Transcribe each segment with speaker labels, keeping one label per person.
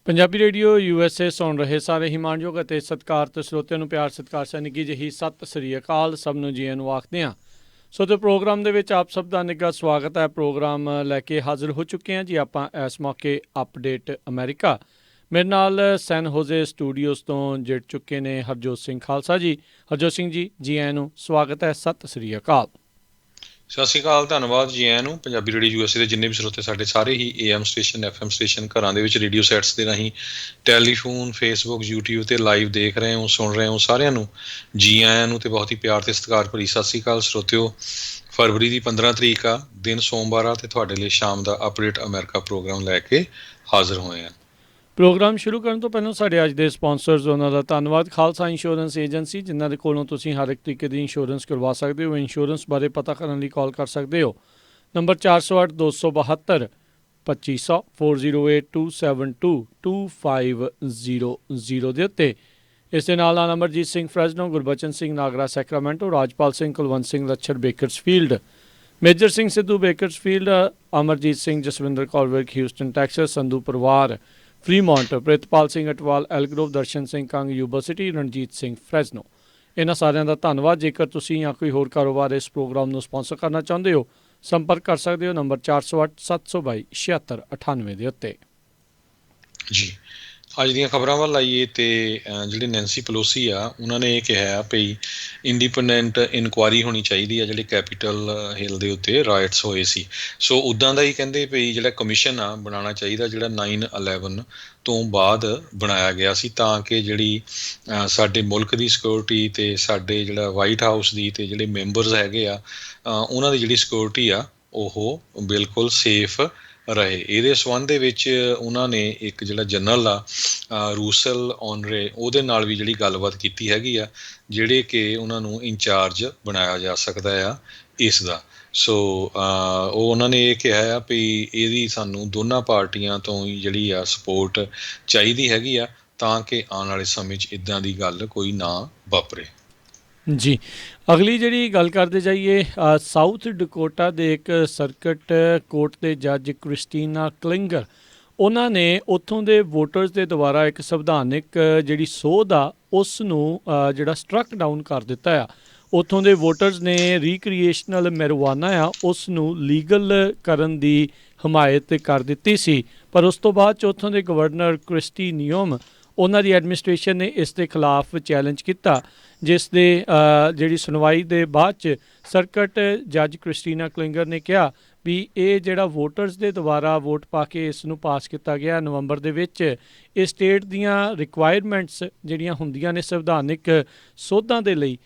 Speaker 1: Punjabi radio USA ਸੁਣ ਰਹੇ ਸਾਰੇ ਹੀ ਮਾਣਯੋਗ ਅਤੇ ਸਤਿਕਾਰਤ ਸਰੋਤਿਆਂ ਨੂੰ ਪਿਆਰ ਸਤਿਕਾਰ ਸਹਿ ਨਿੱਘੀ ਜਿਹੀ ਸਤਿ ਸ੍ਰੀ ਅਕਾਲ ਸਭ ਨੂੰ ਜੀ ਨੂੰ ਆਖਦੇ ਹਾਂ। ਸੋ ਤੇ ਪ੍ਰੋਗਰਾਮ ਦੇ ਵਿੱਚ ਆਪ ਸਭ ਦਾ ਨਿੱਘਾ ਸਵਾਗਤ ਹੈ। ਪ੍ਰੋਗਰਾਮ ਲੈ ਕੇ ਹਾਜ਼ਰ ਹੋ ਚੁੱਕੇ ਹਾਂ ਜੀ ਆਪਾਂ ਇਸ ਮੌਕੇ ਅਪਡੇਟ ਅਮਰੀਕਾ। ਮੇਰੇ ਨਾਲ ਸੈਨ ਹੋਜ਼ੇ ਸਟੂਡੀਓਜ਼ ਤੋਂ ਜੁੜ ਚੁੱਕੇ ਨੇ ਹਰਜੋਤ ਸਿੰਘ ਖਾਲਸਾ ਜੀ। ਹਰਜੋਤ ਸਿੰਘ ਜੀ, ਜੀ ਆਇਆਂ ਨੂੰ ਸਵਾਗਤ ਹੈ, ਸਤਿ ਸ੍ਰੀ ਅਕਾਲ।
Speaker 2: ਸਤਿ ਸ਼੍ਰੀ ਅਕਾਲ, ਧੰਨਵਾਦ ਜੀ ਆਇਆਂ ਨੂੰ। ਪੰਜਾਬੀ ਰੇਡੀਓ USA ਦੇ ਜਿੰਨੇ ਵੀ ਸਰੋਤੇ ਸਾਡੇ ਸਾਰੇ ਹੀ AM ਸਟੇਸ਼ਨ FM ਸਟੇਸ਼ਨ ਘਰਾਂ ਦੇ ਵਿੱਚ ਰੇਡੀਓ ਸੈਟਸ ਦੇ ਰਾਹੀਂ ਟੈਲੀਫੋਨ ਫੇਸਬੁੱਕ YouTube 'ਤੇ ਲਾਈਵ ਦੇਖ ਰਹੇ ਹੋ ਸੁਣ ਰਹੇ ਹੋ ਸਾਰਿਆਂ ਨੂੰ ਜੀ ਆਇਆਂ ਨੂੰ ਅਤੇ ਬਹੁਤ ਹੀ ਪਿਆਰ ਅਤੇ ਸਤਿਕਾਰ ਭਰੀ ਸਤਿ ਸ਼੍ਰੀ ਅਕਾਲ ਸਰੋਤਿਓ। ਫਰਵਰੀ ਦੀ 15 ਤਰੀਕ ਆ, ਦਿਨ ਸੋਮਵਾਰ ਆ, ਅਤੇ ਤੁਹਾਡੇ ਲਈ ਸ਼ਾਮ ਦਾ ਅਪਡੇਟ ਅਮਰੀਕਾ ਪ੍ਰੋਗਰਾਮ ਲੈ ਕੇ ਹਾਜ਼ਰ ਹੋਏ ਹਾਂ।
Speaker 1: ਪ੍ਰੋਗਰਾਮ ਸ਼ੁਰੂ ਕਰਨ ਤੋਂ ਪਹਿਲਾਂ ਸਾਡੇ ਅੱਜ ਦੇ ਸਪਾਂਸਰਸ ਉਹਨਾਂ ਦਾ ਧੰਨਵਾਦ। ਖਾਲਸਾ ਇੰਸ਼ੋਰੈਂਸ ਏਜੰਸੀ, ਜਿਨ੍ਹਾਂ ਦੇ ਕੋਲੋਂ ਤੁਸੀਂ ਹਰ ਇੱਕ ਤਰੀਕੇ ਦੀ ਇੰਸ਼ੋਰੈਂਸ ਕਰਵਾ ਸਕਦੇ ਹੋ। ਇੰਸ਼ੋਰੈਂਸ ਬਾਰੇ ਪਤਾ ਕਰਨ ਲਈ ਕਾਲ ਕਰ ਸਕਦੇ ਹੋ ਨੰਬਰ 408-272-2500 408-272-2500 ਦੇ ਉੱਤੇ। ਇਸ ਦੇ ਨਾਲ Amarjit Singh Fresno, Gurbachan Singh Nagra Sacramento, Rajpal Singh Kulwant Singh Lachhar Bakersfield, Major Singh Sidhu Bakersfield, Amarjit Singh Jaswinder Kaur Virk Houston Texas, Sandhu ਪਰਿਵਾਰ Fremont, Pritpal Singh Atwal Elk Grove, Darshan Singh Kang Yuba City, Ranjit Singh Fresno. ਇਹਨਾਂ ਸਾਰਿਆਂ ਦਾ ਧੰਨਵਾਦ। ਜੇਕਰ ਤੁਸੀਂ ਜਾਂ ਕੋਈ ਹੋਰ ਕਾਰੋਬਾਰ ਇਸ ਪ੍ਰੋਗਰਾਮ ਨੂੰ ਸਪਾਂਸਰ ਕਰਨਾ ਚਾਹੁੰਦੇ ਹੋ, ਸੰਪਰਕ ਕਰ ਸਕਦੇ ਹੋ ਨੰਬਰ 408-722-7698 ਦੇ ਉੱਤੇ।
Speaker 2: ਜੀ ਅੱਜ ਦੀਆਂ ਖਬਰਾਂ ਵੱਲ ਆਈਏ ਅਤੇ ਜਿਹੜੇ ਨੈਂਸੀ ਪਲੋਸੀ ਆ ਉਹਨਾਂ ਨੇ ਇਹ ਕਿਹਾ ਭਈ ਇੰਡੀਪੈਂਡੈਂਟ ਇਨਕੁਆਇਰੀ ਹੋਣੀ ਚਾਹੀਦੀ ਆ ਜਿਹੜੇ ਕੈਪੀਟਲ ਹਿੱਲ ਦੇ ਉੱਤੇ ਰਾਇਟਸ ਹੋਏ ਸੀ। ਸੋ ਉੱਦਾਂ ਦਾ ਹੀ ਕਹਿੰਦੇ ਭਈ ਜਿਹੜਾ ਕਮਿਸ਼ਨ ਆ ਬਣਾਉਣਾ ਚਾਹੀਦਾ ਜਿਹੜਾ 9/11 ਤੋਂ ਬਾਅਦ ਬਣਾਇਆ ਗਿਆ ਸੀ, ਤਾਂ ਕਿ ਜਿਹੜੀ ਸਾਡੇ ਮੁਲਕ ਦੀ ਸਿਕਿਉਰਿਟੀ ਅਤੇ ਸਾਡੇ ਜਿਹੜਾ ਵਾਈਟ ਹਾਊਸ ਦੀ ਅਤੇ ਜਿਹੜੇ ਮੈਂਬਰਸ ਹੈਗੇ ਆ ਉਹਨਾਂ ਦੀ ਜਿਹੜੀ ਸਿਕਿਉਰਿਟੀ ਆ ਉਹ ਬਿਲਕੁਲ ਸੇਫ ਰਹੇ। ਇਹਦੇ ਸੰਬੰਧ ਦੇ ਵਿੱਚ ਉਹਨਾਂ ਨੇ ਇੱਕ ਜਿਹੜਾ ਜਨਰਲ ਆ ਰੂਸਲ ਔਨਰੇ ਉਹਦੇ ਨਾਲ ਵੀ ਜਿਹੜੀ ਗੱਲਬਾਤ ਕੀਤੀ ਹੈਗੀ ਆ, ਜਿਹੜੇ ਕਿ ਉਹਨਾਂ ਨੂੰ ਇੰਚਾਰਜ ਬਣਾਇਆ ਜਾ ਸਕਦਾ ਆ ਇਸ ਦਾ। ਸੋ ਉਹ ਉਹਨਾਂ ਨੇ ਇਹ ਕਿਹਾ ਆ ਵੀ ਇਹਦੀ ਸਾਨੂੰ ਦੋਨਾਂ ਪਾਰਟੀਆਂ ਤੋਂ ਹੀ ਜਿਹੜੀ ਆ ਸਪੋਰਟ ਚਾਹੀਦੀ ਹੈਗੀ ਆ, ਤਾਂ ਕਿ ਆਉਣ ਵਾਲੇ ਸਮੇਂ 'ਚ ਇੱਦਾਂ ਦੀ ਗੱਲ ਕੋਈ ਨਾ ਵਾਪਰੇ। ਜੀ
Speaker 1: ਅਗਲੀ ਜਿਹੜੀ ਗੱਲ ਕਰਦੇ ਜਾਈਏ, ਸਾਊਥ ਡਕੋਟਾ ਦੇ ਇੱਕ ਸਰਕਟ ਕੋਰਟ ਦੇ ਜੱਜ ਕ੍ਰਿਸਟੀਨਾ ਕਲਿੰਗਰ, ਉਹਨਾਂ ਨੇ ਉੱਥੋਂ ਦੇ ਵੋਟਰਸ ਦੇ ਦੁਆਰਾ ਇੱਕ ਸੰਵਿਧਾਨਿਕ ਜਿਹੜੀ ਸੋਧ ਆ ਉਸ ਨੂੰ ਜਿਹੜਾ ਸਟਰਕ ਡਾਊਨ ਕਰ ਦਿੱਤਾ ਆ। ਉੱਥੋਂ ਦੇ ਵੋਟਰਸ ਨੇ ਰੀਕ੍ਰੀਏਸ਼ਨਲ ਮੈਰੀਜੁਆਨਾ ਆ ਉਸ ਨੂੰ ਲੀਗਲ ਕਰਨ ਦੀ ਹਮਾਇਤ ਕਰ ਦਿੱਤੀ ਸੀ, ਪਰ ਉਸ ਤੋਂ ਬਾਅਦ 'ਚ ਉੱਥੋਂ ਦੇ ਗਵਰਨਰ ਕ੍ਰਿਸਟੀ ਨਿਯੋਮ ਉਹਨਾਂ ਦੀ ਐਡਮਿਨਿਸਟ੍ਰੇਸ਼ਨ ਨੇ ਇਸ ਦੇ ਖਿਲਾਫ ਚੈਲੰਜ ਕੀਤਾ, ਜਿਸ ਦੇ ਜਿਹੜੀ ਸੁਣਵਾਈ ਦੇ ਬਾਅਦ 'ਚ ਸਰਕਟ ਜੱਜ ਕ੍ਰਿਸਟੀਨਾ ਕਲਿੰਗਰ ਨੇ ਕਿਹਾ ਵੀ ਇਹ ਜਿਹੜਾ ਵੋਟਰਸ ਦੇ ਦੁਆਰਾ ਵੋਟ ਪਾ ਕੇ ਇਸ ਨੂੰ ਪਾਸ ਕੀਤਾ ਗਿਆ ਨਵੰਬਰ ਦੇ ਵਿੱਚ, ਇਹ ਸਟੇਟ ਦੀਆਂ ਰਿਕੁਆਇਰਮੈਂਟਸ ਜਿਹੜੀਆਂ ਹੁੰਦੀਆਂ ਨੇ ਸੰਵਿਧਾਨਿਕ ਸੋਧਾਂ ਦੇ ਲਈ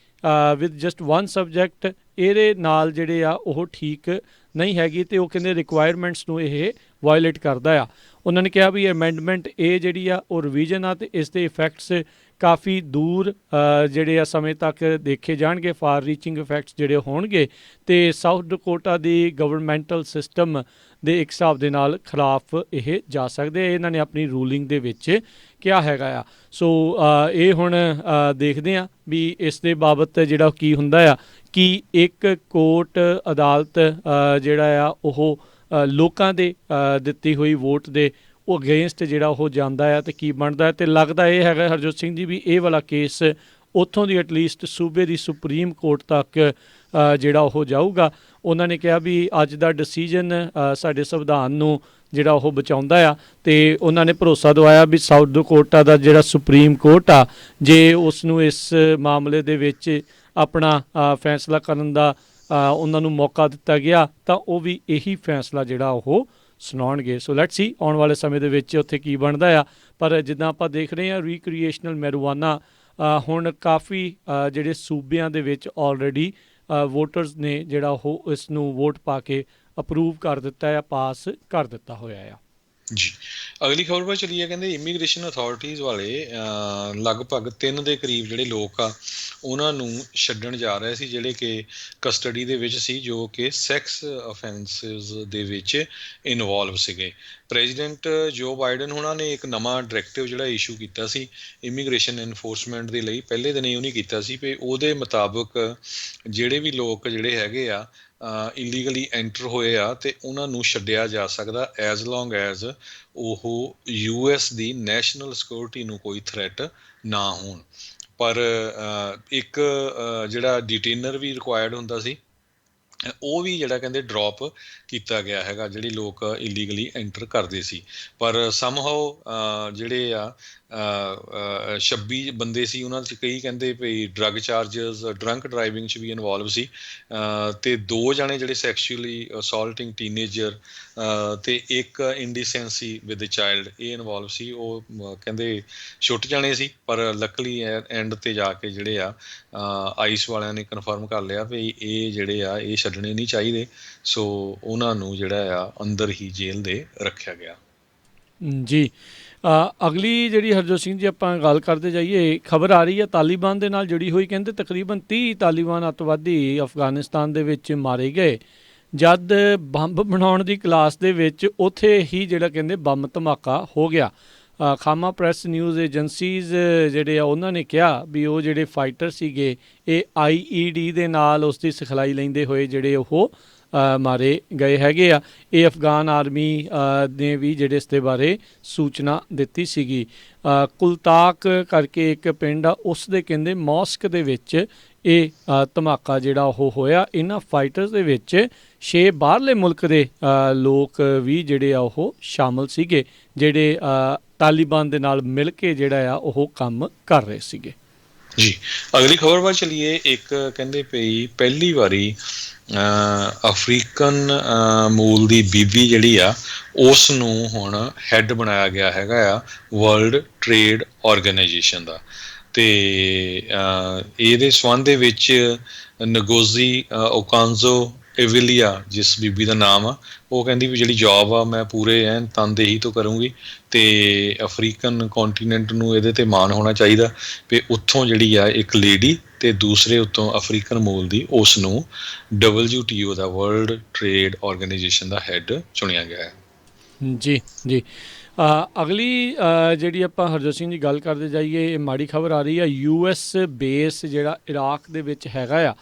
Speaker 1: ਵਿਦ ਜਸਟ ਵਨ ਸਬਜੈਕਟ, ਇਹਦੇ ਨਾਲ ਜਿਹੜੇ ਆ ਉਹ ਠੀਕ ਨਹੀਂ ਹੈਗੀ, ਅਤੇ ਉਹ ਕਹਿੰਦੇ ਰਿਕੁਆਇਰਮੈਂਟਸ ਨੂੰ ਇਹ ਵਾਇਲੇਟ ਕਰਦਾ ਆ। ਉਹਨਾਂ ਨੇ ਕਿਹਾ ਵੀ ਅਮੈਂਡਮੈਂਟ ਇਹ ਜਿਹੜੀ ਆ ਉਹ ਰਿਵੀਜ਼ਨ ਆ, ਅਤੇ ਇਸ ਦੇ ਇਫੈਕਟਸ ਕਾਫੀ ਦੂਰ ਜਿਹੜੇ ਆ ਸਮੇਂ ਤੱਕ ਦੇਖੇ ਜਾਣਗੇ, ਫਾਰ ਰੀਚਿੰਗ ਇਫੈਕਟਸ ਜਿਹੜੇ ਹੋਣਗੇ, ਅਤੇ ਸਾਊਥ ਡਕੋਟਾ ਦੀ ਗਵਰਨਮੈਂਟਲ ਸਿਸਟਮ ਦੇ ਇੱਕ ਹਿਸਾਬ ਦੇ ਨਾਲ ਖਿਲਾਫ ਇਹ ਜਾ ਸਕਦੇ, ਇਹਨਾਂ ਨੇ ਆਪਣੀ ਰੂਲਿੰਗ ਦੇ ਵਿੱਚ ਕਿਹਾ ਹੈਗਾ ਆ। ਸੋ ਇਹ ਹੁਣ ਦੇਖਦੇ ਹਾਂ ਵੀ ਇਸ ਦੇ ਬਾਬਤ ਜਿਹੜਾ ਕੀ ਹੁੰਦਾ ਆ, ਕਿ ਇੱਕ ਕੋਰਟ ਅਦਾਲਤ ਜਿਹੜਾ ਆ ਉਹ ਲੋਕਾਂ ਦੇ ਦਿੱਤੀ ਹੋਈ ਵੋਟ ਦੇ ਉਹ ਅਗੇਂਸਟ ਜਿਹੜਾ ਉਹ ਜਾਂਦਾ ਆ ਅਤੇ ਕੀ ਬਣਦਾ ਹੈ। ਅਤੇ ਲੱਗਦਾ ਇਹ ਹੈਗਾ ਹਰਜੋਤ ਸਿੰਘ ਜੀ ਵੀ ਇਹ ਵਾਲਾ ਕੇਸ ਉੱਥੋਂ ਦੀ ਐਟਲੀਸਟ ਸੂਬੇ ਦੀ ਸੁਪਰੀਮ ਕੋਰਟ ਤੱਕ ਜਿਹੜਾ ਉਹ ਜਾਊਗਾ। ਉਹਨਾਂ ਨੇ ਕਿਹਾ ਵੀ ਅੱਜ ਦਾ ਡਿਸੀਜਨ ਸਾਡੇ ਸੰਵਿਧਾਨ ਨੂੰ ਜਿਹੜਾ ਉਹ ਬਚਾਉਂਦਾ ਆ, ਅਤੇ ਉਹਨਾਂ ਨੇ ਭਰੋਸਾ ਦਵਾਇਆ ਵੀ ਸਾਊਥ ਡਕੋਟਾ ਦਾ ਜਿਹੜਾ ਸੁਪਰੀਮ ਕੋਰਟ ਆ, ਜੇ ਉਸ ਨੂੰ ਇਸ ਮਾਮਲੇ ਦੇ ਵਿੱਚ ਆਪਣਾ ਫੈਸਲਾ ਕਰਨ ਦਾ ਉਹਨਾਂ ਨੂੰ ਮੌਕਾ ਦਿੱਤਾ ਗਿਆ ਤਾਂ ਉਹ ਵੀ ਇਹੀ ਫੈਸਲਾ ਜਿਹੜਾ ਉਹ ਸੁਣਾਉਣਗੇ। ਸੋ ਲੈਟਸ ਸੀ ਆਉਣ ਵਾਲੇ ਸਮੇਂ ਦੇ ਵਿੱਚ ਉੱਥੇ ਕੀ ਬਣਦਾ ਆ। ਪਰ ਜਿੱਦਾਂ ਆਪਾਂ ਦੇਖ ਰਹੇ ਹਾਂ ਰੀਕ੍ਰੀਏਸ਼ਨਲ ਮੈਰੀਜੁਆਨਾ ਹੁਣ ਕਾਫੀ ਜਿਹੜੇ ਸੂਬਿਆਂ ਦੇ ਵਿੱਚ ਆਲਰੇਡੀ ਵੋਟਰਸ ਨੇ ਜਿਹੜਾ ਉਹ ਇਸ ਨੂੰ ਵੋਟ ਪਾ ਕੇ ਅਪਰੂਵ ਕਰ ਦਿੱਤਾ ਆ, ਪਾਸ ਕਰ ਦਿੱਤਾ ਹੋਇਆ ਆ।
Speaker 2: ਜੀ ਅਗਲੀ ਖਬਰ ਪਰ ਚੱਲੀਏ, ਕਹਿੰਦੇ ਇਮੀਗ੍ਰੇਸ਼ਨ ਅਥਾਰਟੀਜ਼ ਵਾਲੇ ਲਗਭਗ 3 ਦੇ ਕਰੀਬ ਜਿਹੜੇ ਲੋਕ ਆ ਉਹਨਾਂ ਨੂੰ ਛੱਡਣ ਜਾ ਰਹੇ ਸੀ, ਜਿਹੜੇ ਕਿ ਕਸਟਡੀ ਦੇ ਵਿੱਚ ਸੀ, ਜੋ ਕਿ ਸੈਕਸ ਅਫੈਂਸਿਸ ਦੇ ਵਿੱਚ ਇਨਵੋਲਵ ਸੀਗੇ। ਪ੍ਰੈਜ਼ੀਡੈਂਟ ਜੋ ਬਾਈਡਨ ਉਹਨਾਂ ਨੇ ਇੱਕ ਨਵਾਂ ਡਾਇਰੈਕਟਿਵ ਜਿਹੜਾ ਇਸ਼ੂ ਕੀਤਾ ਸੀ ਇਮੀਗ੍ਰੇਸ਼ਨ ਇਨਫੋਰਸਮੈਂਟ ਦੇ ਲਈ, ਪਹਿਲੇ ਦਿਨ ਹੀ ਉਹਨੇ ਕੀਤਾ ਸੀ ਵੀ ਉਹਦੇ ਮੁਤਾਬਕ ਜਿਹੜੇ ਵੀ ਲੋਕ ਜਿਹੜੇ ਹੈਗੇ ਆ ਇਲੀਗਲੀ ਐਂਟਰ ਹੋਏ ਆ ਤੇ ਉਹਨਾਂ ਨੂੰ ਛੱਡਿਆ ਜਾ ਸਕਦਾ ਐਜ਼ ਲੌਂਗ ਐਜ਼ ਉਹ US ਦੀ ਨੈਸ਼ਨਲ ਸਿਕਿਉਰਿਟੀ ਨੂੰ ਕੋਈ ਥ੍ਰੈਟ ਨਾ ਹੋਣ। ਪਰ ਇੱਕ ਜਿਹੜਾ ਡਿਟੇਨਰ ਵੀ ਰਿਕੁਆਇਰਡ ਹੁੰਦਾ ਸੀ, ਉਹ ਵੀ ਜਿਹੜਾ ਕਹਿੰਦੇ ਡ੍ਰੌਪ ਕੀਤਾ ਗਿਆ ਹੈਗਾ, ਜਿਹੜੇ ਲੋਕ ਇਲੀਗਲੀ ਐਂਟਰ ਕਰਦੇ ਸੀ। ਪਰ ਸਮਹਾਓ ਜਿਹੜੇ ਆ 26 ਬੰਦੇ ਸੀ, ਉਹਨਾਂ 'ਚ ਕਈ ਕਹਿੰਦੇ ਵੀ ਡਰੱਗ ਚਾਰਜਸ, ਡਰੰਕ ਡਰਾਈਵਿੰਗ 'ਚ ਵੀ ਇਨਵੋਲਵ ਸੀ, ਤੇ 2 ਜਾਣੇ ਜਿਹੜੇ ਸੈਕਸ਼ੂਅਲੀ ਅਸੌਲਟਿੰਗ ਟੀਨੇਜਰ, ਤੇ ਇੱਕ ਇੰਡੀਸੈਂਸੀ ਵਿਦ ਚਾਈਲਡ, ਇਹ ਇਨਵੋਲਵ ਸੀ। ਉਹ ਕਹਿੰਦੇ ਛੁੱਟ ਜਾਣੇ ਸੀ, ਪਰ ਲੱਕਲੀ ਐਂਡ ਤੇ ਜਾ ਕੇ ਜਿਹੜੇ ਆ ਆਈਸ ਵਾਲਿਆਂ ਨੇ ਕਨਫਰਮ ਕਰ ਲਿਆ ਵੀ ਇਹ ਜਿਹੜੇ ਆ ਇਹ ਛੱਡਣੇ ਨਹੀਂ ਚਾਹੀਦੇ, ਸੋ ਉਹਨਾਂ ਨੂੰ ਜਿਹੜਾ ਆ ਅੰਦਰ ਹੀ ਜੇਲ੍ਹ ਦੇ ਰੱਖਿਆ ਗਿਆ।
Speaker 1: ਜੀ, ਅਗਲੀ ਜਿਹੜੀ ਹਰਜੋਤ ਸਿੰਘ ਜੀ ਆਪਾਂ ਗੱਲ ਕਰਦੇ ਜਾਈਏ, ਖਬਰ ਆ ਰਹੀ ਹੈ ਤਾਲੀਬਾਨ ਦੇ ਨਾਲ ਜੁੜੀ ਹੋਈ। ਕਹਿੰਦੇ ਤਕਰੀਬਨ 30 ਤਾਲੀਬਾਨ ਅੱਤਵਾਦੀ ਅਫਗਾਨਿਸਤਾਨ ਦੇ ਵਿੱਚ ਮਾਰੇ ਗਏ ਜਦ ਬੰਬ ਬਣਾਉਣ ਦੀ ਕਲਾਸ ਦੇ ਵਿੱਚ ਉੱਥੇ ਹੀ ਜਿਹੜਾ ਕਹਿੰਦੇ ਬੰਬ ਧਮਾਕਾ ਹੋ ਗਿਆ। ਖਾਮਾ ਪ੍ਰੈਸ ਨਿਊਜ਼ ਏਜੰਸੀਜ਼ ਜਿਹੜੇ ਆ ਉਹਨਾਂ ਨੇ ਕਿਹਾ ਵੀ ਉਹ ਜਿਹੜੇ ਫਾਈਟਰ ਸੀਗੇ ਇਹ IED ਦੇ ਨਾਲ ਉਸ ਦੀ ਸਿਖਲਾਈ ਲੈਂਦੇ ਹੋਏ ਜਿਹੜੇ ਉਹ ਮਾਰੇ ਗਏ ਹੈਗੇ ਆ। ਇਹ ਅਫਗਾਨ ਆਰਮੀ ਨੇ ਵੀ ਜਿਹੜੇ ਇਸ ਦੇ ਬਾਰੇ ਸੂਚਨਾ ਦਿੱਤੀ ਸੀਗੀ। ਕੁਲਤਾਕ ਕਰਕੇ ਇੱਕ ਪਿੰਡ ਆ, ਉਸ ਦੇ ਕਹਿੰਦੇ ਮੌਸਕ ਦੇ ਵਿੱਚ ਇਹ ਧਮਾਕਾ ਜਿਹੜਾ ਉਹ ਹੋਇਆ। ਇਹਨਾਂ ਫਾਈਟਰਸ ਦੇ ਵਿੱਚ 6 ਬਾਹਰਲੇ ਮੁਲਕ ਦੇ ਲੋਕ ਵੀ ਜਿਹੜੇ ਆ ਉਹ ਸ਼ਾਮਲ ਸੀਗੇ, ਜਿਹੜੇ ਤਾਲੀਬਾਨ ਦੇ ਨਾਲ ਮਿਲ ਕੇ ਜਿਹੜਾ ਆ ਉਹ ਕੰਮ ਕਰ ਰਹੇ ਸੀਗੇ।
Speaker 2: ਜੀ, ਅਗਲੀ ਖਬਰ ਵੱਲ ਚਲੀਏ। ਇੱਕ ਕਹਿੰਦੇ ਪਈ ਪਹਿਲੀ ਵਾਰੀ ਅਫਰੀਕਨ ਮੂਲ ਦੀ ਬੀਬੀ ਜਿਹੜੀ ਆ ਉਸ ਨੂੰ ਹੁਣ ਹੈੱਡ ਬਣਾਇਆ ਗਿਆ ਹੈਗਾ ਆ ਵਰਲਡ ਟ੍ਰੇਡ ਆਰਗੇਨਾਈਜੇਸ਼ਨ ਦਾ। ਤੇ ਇਹਦੇ ਸੰਬੰਧ ਦੇ ਵਿੱਚ ਨਗੋਜ਼ੀ ਓਕਾਂਜ਼ੋ ਇਵਿਲੀਆ, ਜਿਸ ਬੀਬੀ ਦਾ ਨਾਮ ਆ, ਉਹ ਕਹਿੰਦੀ ਵੀ ਜਿਹੜੀ ਜੌਬ ਆ ਮੈਂ ਪੂਰੇ ਐਨ ਤਨਦੇਹੀ ਤੋਂ ਕਰੂੰਗੀ, ਤੇ ਅਫਰੀਕਨ ਕੌਂਟੀਨੈਂਟ ਨੂੰ ਇਹਦੇ ਤੇ ਮਾਣ ਹੋਣਾ ਚਾਹੀਦਾ ਵੀ ਉੱਥੋਂ ਜਿਹੜੀ ਆ ਇੱਕ ਲੇਡੀ ਤੇ ਦੂਸਰੇ ਉੱਤੋਂ ਅਫਰੀਕਨ ਮੂਲ ਦੀ ਉਸ ਨੂੰ WTO ਦਾ ਵਰਲਡ ਟ੍ਰੇਡ ਆਰਗੇਨਾਈਜੇਸ਼ਨ ਦਾ ਹੈੱਡ ਚੁਣਿਆ ਗਿਆ ਹੈ।
Speaker 1: ਜੀ ਜੀ, ਅਗਲੀ ਜਿਹੜੀ ਆਪਾਂ ਹਰਜੋਤ ਸਿੰਘ ਜੀ ਗੱਲ ਕਰਦੇ ਜਾਈਏ, ਇਹ ਮਾੜੀ ਖਬਰ ਆ ਰਹੀ ਆ। US ਬੇਸ ਜਿਹੜਾ ਇਰਾਕ ਦੇ ਵਿੱਚ ਹੈਗਾ ਆ,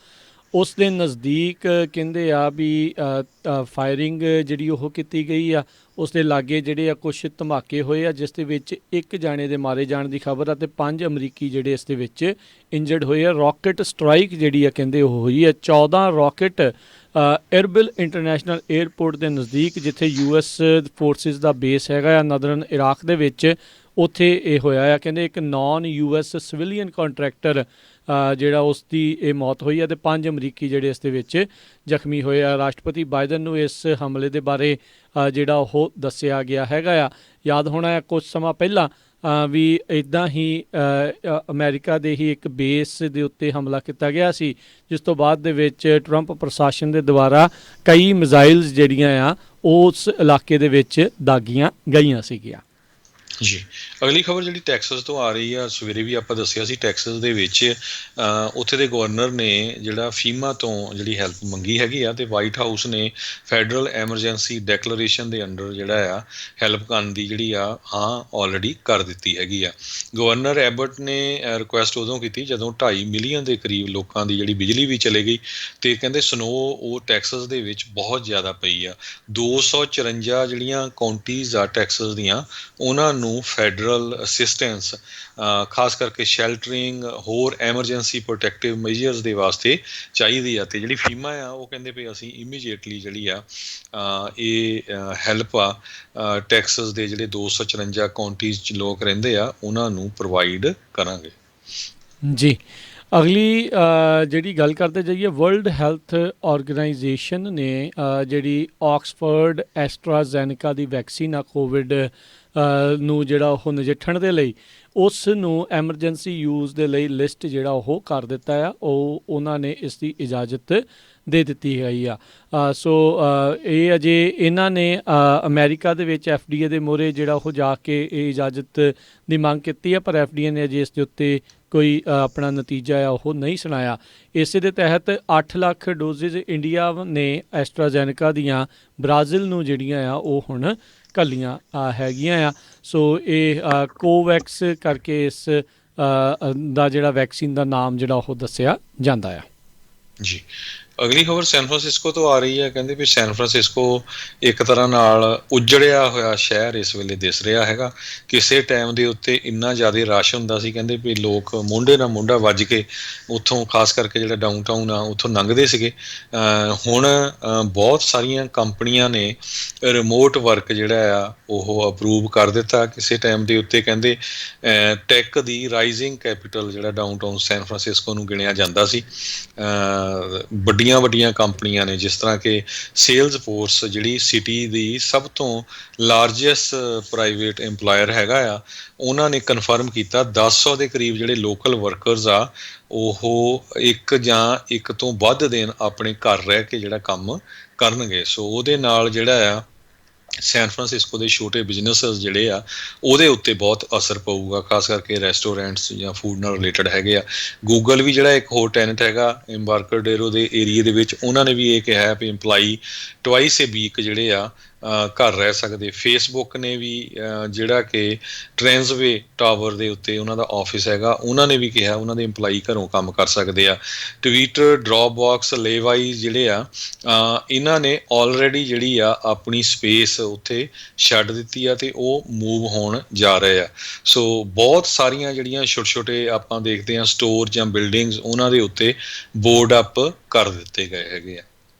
Speaker 1: ਉਸ ਦੇ ਨਜ਼ਦੀਕ ਕਹਿੰਦੇ ਆ ਵੀ ਫਾਇਰਿੰਗ ਜਿਹੜੀ ਉਹ ਕੀਤੀ ਗਈ ਆ। ਉਸ ਦੇ ਲਾਗੇ ਜਿਹੜੇ ਆ ਕੁਛ ਧਮਾਕੇ ਹੋਏ ਆ, ਜਿਸ ਦੇ ਵਿੱਚ 1 ਜਾਣੇ ਦੇ ਮਾਰੇ ਜਾਣ ਦੀ ਖਬਰ ਆ ਤੇ 5 ਅਮਰੀਕੀ ਜਿਹੜੇ ਇਸ ਦੇ ਵਿੱਚ ਇੰਜਰਡ ਹੋਏ ਆ। ਰੌਕਟ ਸਟ੍ਰਾਈਕ ਜਿਹੜੀ ਆ ਕਹਿੰਦੇ ਉਹ ਹੋਈ ਆ। 14 ਰੌਕਟ ਐਰਬਿਲ ਇੰਟਰਨੈਸ਼ਨਲ ਏਅਰਪੋਰਟ ਦੇ ਨਜ਼ਦੀਕ, ਜਿੱਥੇ US ਫੋਰਸਿਸ ਦਾ ਬੇਸ ਹੈਗਾ ਆ ਨਦਰਨ ਇਰਾਕ ਦੇ ਵਿੱਚ, ਉੱਥੇ ਇਹ ਹੋਇਆ ਆ। ਕਹਿੰਦੇ ਇੱਕ ਨਾਨ US ਸਿਵਿਲੀਅਨ ਕੰਟਰੈਕਟਰ ਜਿਹੜਾ ਉਸ ਦੀ ਇਹ ਮੌਤ ਹੋਈ ਆ ਤੇ 5 ਅਮਰੀਕੀ ਜਿਹੜੇ ਇਸ ਦੇ ਵਿੱਚ ਜ਼ਖਮੀ ਹੋਏ ਆ। ਰਾਸ਼ਟਰਪਤੀ ਬਾਈਡਨ ਨੂੰ ਇਸ ਹਮਲੇ ਦੇ ਬਾਰੇ ਜਿਹੜਾ ਉਹ ਦੱਸਿਆ ਗਿਆ ਹੈਗਾ ਆ। ਯਾਦ ਹੋਣਾ ਕੁਝ ਸਮਾਂ ਪਹਿਲਾਂ ਵੀ ਇੱਦਾਂ ਹੀ ਅਮਰੀਕਾ ਦੇ ਹੀ ਇੱਕ ਬੇਸ ਦੇ ਉੱਤੇ ਹਮਲਾ ਕੀਤਾ ਗਿਆ ਸੀ, ਜਿਸ ਤੋਂ ਬਾਅਦ ਦੇ ਵਿੱਚ ਟਰੰਪ ਪ੍ਰਸ਼ਾਸਨ ਦੇ ਦੁਆਰਾ ਕਈ ਮਿਜ਼ਾਈਲਸ ਜਿਹੜੀਆਂ ਆ ਉਸ ਇਲਾਕੇ ਦੇ ਵਿੱਚ ਦਾਗੀਆਂ ਗਈਆਂ ਸੀਗੀਆਂ।
Speaker 2: ਜੀ, ਅਗਲੀ ਖਬਰ ਜਿਹੜੀ ਟੈਕਸਸ ਤੋਂ ਆ ਰਹੀ ਆ, ਸਵੇਰੇ ਵੀ ਆਪਾਂ ਦੱਸਿਆ ਸੀ ਟੈਕਸਸ ਦੇ ਵਿੱਚ ਉੱਥੇ ਦੇ ਗਵਰਨਰ ਨੇ ਜਿਹੜਾ ਫੀਮਾ ਤੋਂ ਜਿਹੜੀ ਹੈਲਪ ਮੰਗੀ ਹੈਗੀ ਆ, ਤੇ ਵਾਈਟ ਹਾਊਸ ਨੇ ਫੈਡਰਲ ਐਮਰਜੈਂਸੀ ਡੈਕਲੇਰੇਸ਼ਨ ਦੇ ਅੰਡਰ ਜਿਹੜਾ ਆ ਹੈਲਪ ਕਰਨ ਦੀ ਜਿਹੜੀ ਆ ਆਲਰੇਡੀ ਕਰ ਦਿੱਤੀ ਹੈਗੀ ਆ। ਗਵਰਨਰ ਐਬਟ ਨੇ ਰਿਕੁਐਸਟ ਉਦੋਂ ਕੀਤੀ ਜਦੋਂ 2.5 ਮਿਲੀਅਨ ਦੇ ਕਰੀਬ ਲੋਕਾਂ ਦੀ ਜਿਹੜੀ ਬਿਜਲੀ ਵੀ ਚਲੇ ਗਈ, ਤੇ ਕਹਿੰਦੇ ਸਨੋ ਉਹ ਟੈਕਸਸ ਦੇ ਵਿੱਚ ਬਹੁਤ ਜ਼ਿਆਦਾ ਪਈ ਆ। 254 ਜਿਹੜੀਆਂ ਕਾਉਂਟੀਜ਼ ਆ ਟੈਕਸਸ ਦੀਆਂ, ਉਹਨਾਂ ਨੂੰ ਫੈਡਰਲ ਅਸਿਸਟੈਂਸ ਖਾਸ ਕਰਕੇ ਸ਼ੈਲਟਰਿੰਗ, ਹੋਰ ਐਮਰਜੈਂਸੀ ਪ੍ਰੋਟੈਕਟਿਵ ਮੇਜਰਸ ਦੇ ਵਾਸਤੇ ਚਾਹੀਦੀ ਆ। ਤੇ ਜਿਹੜੀ ਫੀਮਾ ਆ ਉਹ ਕਹਿੰਦੇ ਵੀ ਅਸੀਂ ਇਮੀਡੀਏਟਲੀ ਜਿਹੜੀ ਆ ਇਹ ਹੈਲਪ ਆ ਟੈਕਸਸ ਦੇ ਜਿਹੜੇ 254 ਕਾਉਂਟੀਜ਼ 'ਚ ਲੋਕ ਰਹਿੰਦੇ ਆ ਉਹਨਾਂ ਨੂੰ ਪ੍ਰੋਵਾਈਡ ਕਰਾਂਗੇ।
Speaker 1: ਜੀ, ਅਗਲੀ ਜਿਹੜੀ ਗੱਲ ਕਰਦੇ ਜਾਈਏ, ਵਰਲਡ ਹੈਲਥ ਆਰਗੇਨਾਈਜੇਸ਼ਨ ਨੇ ਜਿਹੜੀ ਆਕਸਫੋਰਡ ਐਸਟਰਾਜ਼ੈਨੇਕਾ ਦੀ ਵੈਕਸੀਨ ਆ ਕੋਵਿਡ ਨੂੰ ਜਿਹੜਾ ਉਹ ਨਜਿੱਠਣ ਦੇ ਲਈ ਉਸ ਨੂੰ ਐਮਰਜੈਂਸੀ ਯੂਜ਼ ਦੇ ਲਈ ਲਿਸਟ ਜਿਹੜਾ ਉਹ ਕਰ ਦਿੱਤਾ ਆ। ਉਹਨਾਂ ਨੇ ਇਸ ਦੀ ਇਜਾਜ਼ਤ ਦੇ ਦਿੱਤੀ ਗਈ ਆ। ਸੋ ਇਹ ਅਜੇ ਇਹਨਾਂ ਨੇ ਅਮਰੀਕਾ ਦੇ ਵਿੱਚ FDA ਦੇ ਮੂਹਰੇ ਜਿਹੜਾ ਉਹ ਜਾ ਕੇ ਇਹ ਇਜਾਜ਼ਤ ਦੀ ਮੰਗ ਕੀਤੀ ਆ, ਪਰ FDA ਨੇ ਅਜੇ ਇਸ ਦੇ ਉੱਤੇ ਕੋਈ ਆਪਣਾ ਨਤੀਜਾ ਆ ਉਹ ਨਹੀਂ ਸੁਣਾਇਆ। ਇਸੇ ਦੇ ਤਹਿਤ 8 ਲੱਖ ਡੋਜ਼ਿਜ਼ ਇੰਡੀਆ ਨੇ ਐਸਟਰਾਜ਼ੈਨੇਕਾ ਦੀਆਂ ਬ੍ਰਾਜ਼ੀਲ ਨੂੰ ਜਿਹੜੀਆਂ ਆ ਉਹ ਹੁਣ ਘੱਲੀਆਂ ਹੈਗੀਆਂ ਆ। ਸੋ ਇਹ ਕੋਵੈਕਸ ਕਰਕੇ ਇਸ ਦਾ ਜਿਹੜਾ ਵੈਕਸੀਨ ਦਾ ਨਾਮ ਜਿਹੜਾ ਉਹ ਦੱਸਿਆ ਜਾਂਦਾ ਆ।
Speaker 2: ਜੀ, ਅਗਲੀ ਖਬਰ ਸੈਨ ਫਰਾਂਸਿਸਕੋ ਤੋਂ ਆ ਰਹੀ ਹੈ। ਕਹਿੰਦੇ ਵੀ ਸੈਨ ਫਰਾਂਸਿਸਕੋ ਇੱਕ ਤਰ੍ਹਾਂ ਨਾਲ ਉਜੜਿਆ ਹੋਇਆ ਸ਼ਹਿਰ ਇਸ ਵੇਲੇ ਦਿਸ ਰਿਹਾ ਹੈਗਾ। ਕਿਸੇ ਟਾਈਮ ਦੇ ਉੱਤੇ ਇੰਨਾ ਜ਼ਿਆਦਾ ਰਸ਼ ਹੁੰਦਾ ਸੀ, ਕਹਿੰਦੇ ਵੀ ਲੋਕ ਮੋਢੇ ਨਾਲ ਮੋਢਾ ਵੱਜ ਕੇ ਉੱਥੋਂ, ਖਾਸ ਕਰਕੇ ਜਿਹੜਾ ਡਾਊਨਟਾਊਨ ਆ ਉੱਥੋਂ ਲੰਘਦੇ ਸੀਗੇ। ਹੁਣ ਬਹੁਤ ਸਾਰੀਆਂ ਕੰਪਨੀਆਂ ਨੇ ਰਿਮੋਟ ਵਰਕ ਜਿਹੜਾ ਆ ਉਹ ਅਪਰੂਵ ਕਰ ਦਿੱਤਾ। ਕਿਸੇ ਟਾਈਮ ਦੇ ਉੱਤੇ ਕਹਿੰਦੇ ਟੈਕ ਦੀ ਰਾਈਜ਼ਿੰਗ ਕੈਪੀਟਲ ਜਿਹੜਾ ਡਾਊਨਟਾਊਨ ਸੈਨ ਫਰਾਂਸਿਸਕੋ ਨੂੰ ਗਿਣਿਆ ਜਾਂਦਾ ਸੀ। ਵੱਡੀਆਂ ਵੱਡੀਆਂ ਕੰਪਨੀਆਂ ਨੇ, ਜਿਸ ਤਰ੍ਹਾਂ ਕਿ ਸੇਲਜ਼ ਫੋਰਸ ਜਿਹੜੀ ਸਿਟੀ ਦੀ ਸਭ ਤੋਂ ਲਾਰਜੈਸਟ ਪ੍ਰਾਈਵੇਟ EMPLOYER ਹੈਗਾ ਆ, ਉਹਨਾਂ ਨੇ ਕਨਫਰਮ ਕੀਤਾ 1000 ਦੇ ਕਰੀਬ ਜਿਹੜੇ ਲੋਕਲ ਵਰਕਰਸ ਆ ਉਹ ਇੱਕ ਜਾਂ ਇੱਕ ਤੋਂ ਵੱਧ ਦਿਨ ਆਪਣੇ ਘਰ ਰਹਿ ਕੇ ਜਿਹੜਾ ਕੰਮ ਕਰਨਗੇ। ਸੋ ਉਹਦੇ ਨਾਲ ਜਿਹੜਾ ਆ ਸੈਨ ਫਰਾਂਸਿਸਕੋ ਦੇ ਛੋਟੇ ਬਿਜ਼ਨੈਸਸ ਜਿਹੜੇ ਆ ਉਹਦੇ ਉੱਤੇ ਬਹੁਤ ਅਸਰ ਪਊਗਾ, ਖਾਸ ਕਰਕੇ ਰੈਸਟੋਰੈਂਟਸ ਜਾਂ ਫੂਡ ਨਾਲ ਰਿਲੇਟਡ ਹੈਗੇ ਆ। ਗੂਗਲ ਵੀ ਜਿਹੜਾ ਇੱਕ ਹੋਰ ਟੈਨਟ ਹੈਗਾ ਐਮਬਾਰਕਡੇਰੋ ਦੇ ਏਰੀਏ ਦੇ ਵਿੱਚ, ਉਹਨਾਂ ਨੇ ਵੀ ਇਹ ਕਿਹਾ ਵੀ EMPLOYEE ਟਵਾਈਸ ਏ ਵੀਕ ਜਿਹੜੇ ਆ ਘਰ ਰਹਿ ਸਕਦੇ। ਫੇਸਬੁੱਕ ਨੇ ਵੀ ਜਿਹੜਾ ਕਿ ਟ੍ਰੈਂਸਵੇ ਟਾਵਰ ਦੇ ਉੱਤੇ ਉਹਨਾਂ ਦਾ ਆਫਿਸ ਹੈਗਾ, ਉਹਨਾਂ ਨੇ ਵੀ ਕਿਹਾ ਉਹਨਾਂ ਦੇ EMPLOYEE ਘਰੋਂ ਕੰਮ ਕਰ ਸਕਦੇ ਆ। ਟਵਿੱਟਰ, ਡਰੌਪਬਾਕਸ, ਲੇਵਾਈਜ਼ ਜਿਹੜੇ ਆ ਇਹਨਾਂ ਨੇ ਆਲਰੇਡੀ ਜਿਹੜੀ ਆ ਆਪਣੀ ਸਪੇਸ ਉੱਥੇ ਛੱਡ ਦਿੱਤੀ ਆ ਤੇ ਉਹ ਮੂਵ ਹੋਣ ਜਾ ਰਹੇ ਆ। ਸੋ ਬਹੁਤ ਸਾਰੀਆਂ ਜਿਹੜੀਆਂ ਛੋਟੇ ਛੋਟੇ ਆਪਾਂ ਦੇਖਦੇ ਹਾਂ ਸਟੋਰ ਜਾਂ ਬਿਲਡਿੰਗਸ, ਉਹਨਾਂ ਦੇ ਉੱਤੇ ਬੋਰਡ ਅਪ ਕਰ ਦਿੱਤੇ ਗਏ ਹੈਗੇ ਆ।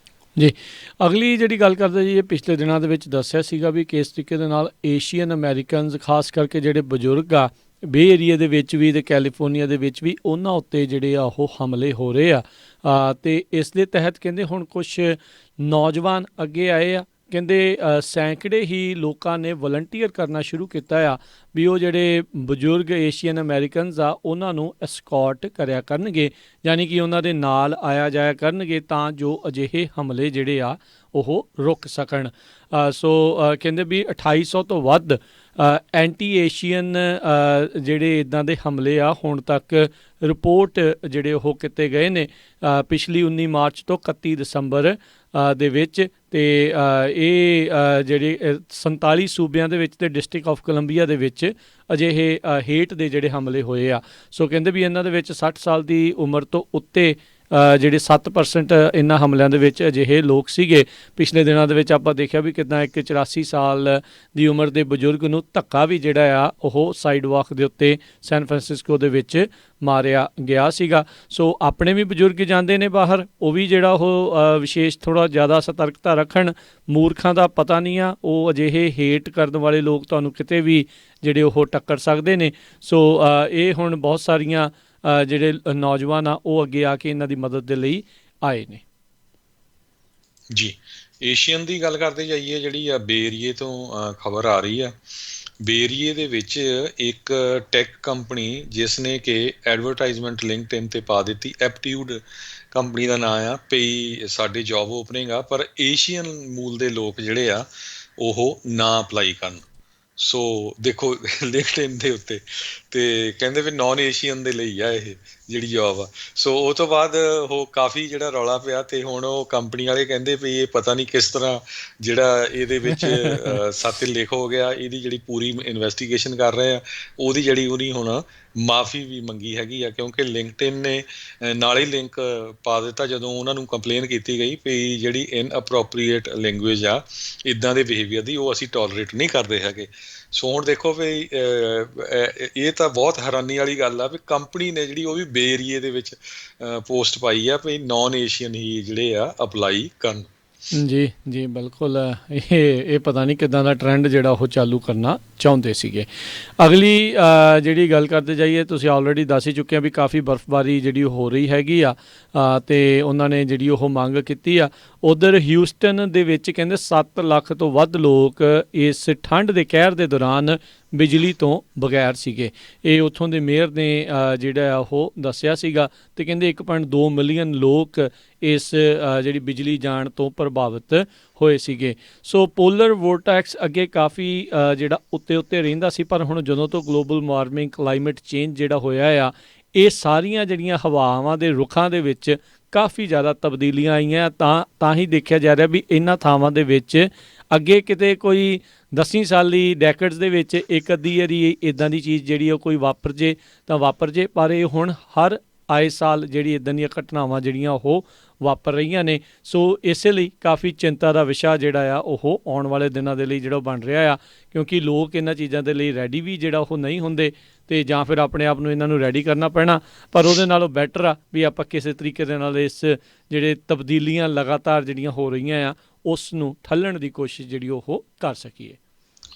Speaker 1: ਜੀ, ਅਗਲੀ ਜਿਹੜੀ ਗੱਲ ਕਰਦੇ ਜੀ, ਇਹ ਪਿਛਲੇ ਦਿਨਾਂ ਦੇ ਵਿੱਚ ਦੱਸਿਆ ਸੀਗਾ ਵੀ ਕਿਸ ਤਰੀਕੇ ਦੇ ਨਾਲ ਏਸ਼ੀਅਨ ਅਮੈਰੀਕਨਜ਼, ਖਾਸ ਕਰਕੇ ਜਿਹੜੇ ਬਜ਼ੁਰਗ ਆ ਬੇ ਏਰੀਆ ਦੇ ਵਿੱਚ ਵੀ ਅਤੇ ਕੈਲੀਫੋਰਨੀਆ ਦੇ ਵਿੱਚ ਵੀ, ਉਹਨਾਂ ਉੱਤੇ ਜਿਹੜੇ ਆ ਉਹ ਹਮਲੇ ਹੋ ਰਹੇ ਆ। ਅਤੇ ਇਸ ਦੇ ਤਹਿਤ ਕਹਿੰਦੇ ਹੁਣ ਕੁਛ ਨੌਜਵਾਨ ਅੱਗੇ ਆਏ ਆ। ਕਹਿੰਦੇ ਸੈਂਕੜੇ ਹੀ ਲੋਕਾਂ ਨੇ ਵਲੰਟੀਅਰ ਕਰਨਾ ਸ਼ੁਰੂ ਕੀਤਾ ਆ ਵੀ ਉਹ ਜਿਹੜੇ ਬਜ਼ੁਰਗ ਏਸ਼ੀਅਨ ਅਮੈਰੀਕਨਜ਼ ਆ ਉਹਨਾਂ ਨੂੰ ਐਸਕੌਟ ਕਰਿਆ ਕਰਨਗੇ, ਯਾਨੀ ਕਿ ਉਹਨਾਂ ਦੇ ਨਾਲ ਆਇਆ ਜਾਇਆ ਕਰਨਗੇ ਤਾਂ ਜੋ ਅਜਿਹੇ ਹਮਲੇ ਜਿਹੜੇ ਆ ਉਹ ਰੁਕ ਸਕਣ। ਸੋ ਕਹਿੰਦੇ ਵੀ 2800 ਤੋਂ ਵੱਧ ਐਂਟੀ ਏਸ਼ੀਅਨ ਜਿਹੜੇ ਇੱਦਾਂ ਦੇ ਹਮਲੇ ਆ ਹੁਣ ਤੱਕ ਰਿਪੋਰਟ ਜਿਹੜੇ ਉਹ ਕੀਤੇ ਗਏ ਨੇ ਪਿਛਲੀ 19 ਮਾਰਚ ਤੋਂ 31 ਦਸੰਬਰ ਦੇ ਵਿੱਚ। ਅਤੇ ਇਹ ਜਿਹੜੇ 47 ਸੂਬਿਆਂ ਦੇ ਵਿੱਚ ਅਤੇ ਡਿਸਟ੍ਰਿਕਟ ਆਫ ਕੋਲੰਬੀਆ ਦੇ ਵਿੱਚ ਅਜਿਹੇ ਹੇਟ ਦੇ ਜਿਹੜੇ ਹਮਲੇ ਹੋਏ ਆ। ਸੋ ਕਹਿੰਦੇ ਵੀ ਇਹਨਾਂ ਦੇ ਵਿੱਚ 60 ਸਾਲ ਦੀ ਉਮਰ ਤੋਂ ਉੱਤੇ ਜਿਹੜੇ 7% ਇਹਨਾਂ ਹਮਲਿਆਂ ਦੇ ਵਿੱਚ ਅਜਿਹੇ ਲੋਕ ਸੀਗੇ। ਪਿਛਲੇ ਦਿਨਾਂ ਦੇ ਵਿੱਚ ਆਪਾਂ ਦੇਖਿਆ ਵੀ ਕਿੱਦਾਂ ਇੱਕ 84 ਸਾਲ ਦੀ ਉਮਰ ਦੇ ਬਜ਼ੁਰਗ ਨੂੰ ਧੱਕਾ ਵੀ ਜਿਹੜਾ ਆ ਉਹ ਸਾਈਡ ਵਾਕ ਦੇ ਉੱਤੇ ਸੈਨ ਫਰਾਂਸਿਸਕੋ ਦੇ ਵਿੱਚ ਮਾਰਿਆ ਗਿਆ ਸੀਗਾ। ਸੋ ਆਪਣੇ ਵੀ ਬਜ਼ੁਰਗ ਜਾਂਦੇ ਨੇ ਬਾਹਰ, ਉਹ ਵੀ ਜਿਹੜਾ ਉਹ ਵਿਸ਼ੇਸ਼ ਥੋੜ੍ਹਾ ਜ਼ਿਆਦਾ ਸਤਰਕਤਾ ਰੱਖਣ। ਮੂਰਖਾਂ ਦਾ ਪਤਾ ਨਹੀਂ ਆ, ਉਹ ਅਜਿਹੇ ਹੇਟ ਕਰਨ ਵਾਲੇ ਲੋਕ ਤੁਹਾਨੂੰ ਕਿਤੇ ਵੀ ਜਿਹੜੇ ਉਹ ਟੱਕਰ ਸਕਦੇ ਨੇ। ਸੋ ਇਹ ਹੁਣ ਬਹੁਤ ਸਾਰੀਆਂ ਜਿਹੜੇ ਨੌਜਵਾਨ ਆ ਉਹ ਅੱਗੇ ਆ ਕੇ ਇਹਨਾਂ ਦੀ ਮਦਦ ਦੇ ਲਈ ਆਏ ਨੇ।
Speaker 2: ਜੀ, ਏਸ਼ੀਅਨ ਦੀ ਗੱਲ ਕਰਦੇ ਜਾਈਏ, ਜਿਹੜੀ ਆ ਬੇ ਏਰੀਏ ਤੋਂ ਖਬਰ ਆ ਰਹੀ ਆ। ਬੇ ਏਰੀਏ ਦੇ ਵਿੱਚ ਇੱਕ ਟੈਕ ਕੰਪਨੀ ਜਿਸ ਨੇ ਕਿ ਐਡਵਰਟਾਈਜ਼ਮੈਂਟ ਲਿੰਕਡਇਨ ਤੇ ਪਾ ਦਿੱਤੀ, ਐਪਟੀਊਡ ਕੰਪਨੀ ਦਾ ਨਾਂ ਆ, ਪਈ ਸਾਡੇ ਜੋਬ ਓਪਨਿੰਗ ਆ, ਪਰ ਏਸ਼ੀਅਨ ਮੂਲ ਦੇ ਲੋਕ ਜਿਹੜੇ ਆ ਉਹ ਨਾ ਅਪਲਾਈ ਕਰਨ। ਸੋ ਦੇਖੋ ਲਿੰਕਡਇਨ ਦੇ ਉੱਤੇ, ਤੇ ਕਹਿੰਦੇ ਵੀ ਨੌਨ ਏਸ਼ੀਅਨ ਦੇ ਲਈ ਆ ਇਹ ਜਿਹੜੀ ਜੋਬ ਆ। ਸੋ ਉਹ ਤੋਂ ਬਾਅਦ ਉਹ ਕਾਫੀ ਜਿਹੜਾ ਰੌਲਾ ਪਿਆ, ਤੇ ਹੁਣ ਉਹ ਕੰਪਨੀ ਵਾਲੇ ਕਹਿੰਦੇ ਵੀ ਇਹ ਪਤਾ ਨਹੀਂ ਕਿਸ ਤਰ੍ਹਾਂ ਜਿਹੜਾ ਇਹਦੇ ਵਿੱਚ ਸੱਤ ਲੇਖ ਹੋ ਗਿਆ, ਇਹਦੀ ਜਿਹੜੀ ਪੂਰੀ ਇਨਵੈਸਟੀਗੇਸ਼ਨ ਕਰ ਰਹੇ ਆ, ਉਹਦੀ ਜਿਹੜੀ ਉਹਨੇ ਹੁਣ ਮਾਫੀ ਵੀ ਮੰਗੀ ਹੈਗੀ ਆ। ਕਿਉਂਕਿ ਲਿੰਕਡਇਨ ਨੇ ਨਾਲ ਹੀ ਲਿੰਕ ਪਾ ਦਿੱਤਾ ਜਦੋਂ ਉਹਨਾਂ ਨੂੰ ਕੰਪਲੇਨ ਕੀਤੀ ਗਈ ਵੀ ਜਿਹੜੀ ਇਨਅਪਰੋਪਰੀਏਟ ਲੈਂਗੁਏਜ ਆ ਇੱਦਾਂ ਦੇ ਬਿਹੇਵੀਅਰ ਦੀ, ਉਹ ਅਸੀਂ ਟੋਲਰੇਟ ਨਹੀਂ ਕਰਦੇ ਹੈਗੇ। ਸੋ ਹੁਣ ਦੇਖੋ ਵੀ ਇਹ ਤਾਂ ਬਹੁਤ ਹੈਰਾਨੀ ਵਾਲੀ ਗੱਲ ਆ ਵੀ ਕੰਪਨੀ ਨੇ ਜਿਹੜੀ ਉਹ ਵੀ ਬੇ ਏਰੀਏ ਦੇ ਵਿੱਚ ਪੋਸਟ ਪਾਈ ਆ ਵੀ ਨੌਨ ਏਸ਼ੀਅਨ ਹੀ ਜਿਹੜੇ ਆ ਅਪਲਾਈ ਕਰਨ।
Speaker 1: ਜੀ ਜੀ, ਬਿਲਕੁਲ। ਇਹ ਪਤਾ ਨਹੀਂ ਕਿੱਦਾਂ ਦਾ ਟਰੈਂਡ ਜਿਹੜਾ ਉਹ ਚਾਲੂ ਕਰਨਾ ਚਾਹੁੰਦੇ ਸੀਗੇ। ਅਗਲੀ ਜਿਹੜੀ ਗੱਲ ਕਰਦੇ ਜਾਈਏ, ਤੁਸੀਂ ਆਲਰੇਡੀ ਦੱਸ ਹੀ ਚੁੱਕੇ ਆ ਵੀ ਕਾਫੀ ਬਰਫ਼ਬਾਰੀ ਜਿਹੜੀ ਹੋ ਰਹੀ ਹੈਗੀ ਆ, ਅਤੇ ਉਹਨਾਂ ਨੇ ਜਿਹੜੀ ਉਹ ਮੰਗ ਕੀਤੀ ਆ। ਉੱਧਰ ਹਿਊਸਟਨ ਦੇ ਵਿੱਚ ਕਹਿੰਦੇ 7 ਲੱਖ ਤੋਂ ਵੱਧ ਲੋਕ ਇਸ ਠੰਡ ਦੇ ਕਹਿਰ ਦੇ ਦੌਰਾਨ ਬਿਜਲੀ ਤੋਂ ਬਗੈਰ ਸੀਗੇ। ਇਹ ਉੱਥੋਂ ਦੇ ਮੇਅਰ ਨੇ ਜਿਹੜਾ ਉਹ ਦੱਸਿਆ ਸੀਗਾ, ਅਤੇ ਕਹਿੰਦੇ 1.2 ਮਿਲੀਅਨ ਲੋਕ ਇਸ ਜਿਹੜੀ ਬਿਜਲੀ ਜਾਣ ਤੋਂ ਪ੍ਰਭਾਵਿਤ ਹੋਏ ਸੀਗੇ। ਸੋ ਪੋਲਰ ਵੋਰਟੈਕਸ ਅੱਗੇ ਕਾਫੀ ਜਿਹੜਾ ਉੱਤੇ ਰਹਿੰਦਾ ਸੀ, ਪਰ ਹੁਣ ਜਦੋਂ ਤੋਂ ਗਲੋਬਲ ਵਾਰਮਿੰਗ, ਕਲਾਈਮੇਟ ਚੇਂਜ ਜਿਹੜਾ ਹੋਇਆ ਆ, ਇਹ ਸਾਰੀਆਂ ਜਿਹੜੀਆਂ ਹਵਾਵਾਂ ਦੇ ਰੁੱਖਾਂ ਦੇ ਵਿੱਚ ਕਾਫੀ ਜ਼ਿਆਦਾ ਤਬਦੀਲੀਆਂ ਆਈਆਂ। ਤਾਂ ਹੀ ਦੇਖਿਆ ਜਾ ਰਿਹਾ ਵੀ ਇਹਨਾਂ ਥਾਵਾਂ ਦੇ ਵਿੱਚ ਅੱਗੇ ਕਿਤੇ ਕੋਈ 10 ਸਾਲੀ ਡੈਕਡਸ ਦੇ ਵਿੱਚ ਇੱਕ ਅੱਧੀ ਵਾਰੀ ਇੱਦਾਂ ਦੀ ਚੀਜ਼ ਜਿਹੜੀ ਉਹ ਕੋਈ ਵਾਪਰ ਜੇ ਤਾਂ ਵਾਪਰ ਜੇ, ਪਰ ਇਹ ਹੁਣ ਹਰ ਆਏ ਸਾਲ ਜਿਹੜੀ ਇੱਦਾਂ ਦੀਆਂ ਘਟਨਾਵਾਂ ਜਿਹੜੀਆਂ ਉਹ ਵਾਪਰ ਰਹੀਆਂ ਨੇ। ਸੋ ਇਸੇ ਲਈ ਕਾਫੀ ਚਿੰਤਾ ਦਾ ਵਿਸ਼ਾ ਜਿਹੜਾ ਆ ਉਹ ਆਉਣ ਵਾਲੇ ਦਿਨਾਂ ਦੇ ਲਈ ਜਿਹੜਾ ਉਹ ਬਣ ਰਿਹਾ ਆ, ਕਿਉਂਕਿ ਲੋਕ ਇਹਨਾਂ ਚੀਜ਼ਾਂ ਦੇ ਲਈ ਰੈਡੀ ਵੀ ਜਿਹੜਾ ਉਹ ਨਹੀਂ ਹੁੰਦੇ, ਅਤੇ ਜਾਂ ਫਿਰ ਆਪਣੇ ਆਪ ਨੂੰ ਇਹਨਾਂ ਨੂੰ ਰੈਡੀ ਕਰਨਾ ਪੈਣਾ। ਪਰ ਉਹਦੇ ਨਾਲੋਂ ਬੈਟਰ ਆ ਵੀ ਆਪਾਂ ਕਿਸੇ ਤਰੀਕੇ ਦੇ ਨਾਲ ਇਸ ਜਿਹੜੇ ਤਬਦੀਲੀਆਂ ਲਗਾਤਾਰ ਜਿਹੜੀਆਂ ਹੋ ਰਹੀਆਂ ਆ ਉਸ ਨੂੰ ਠੱਲਣ ਦੀ ਕੋਸ਼ਿਸ਼ ਜਿਹੜੀ ਉਹ ਕਰ ਸਕੀਏ।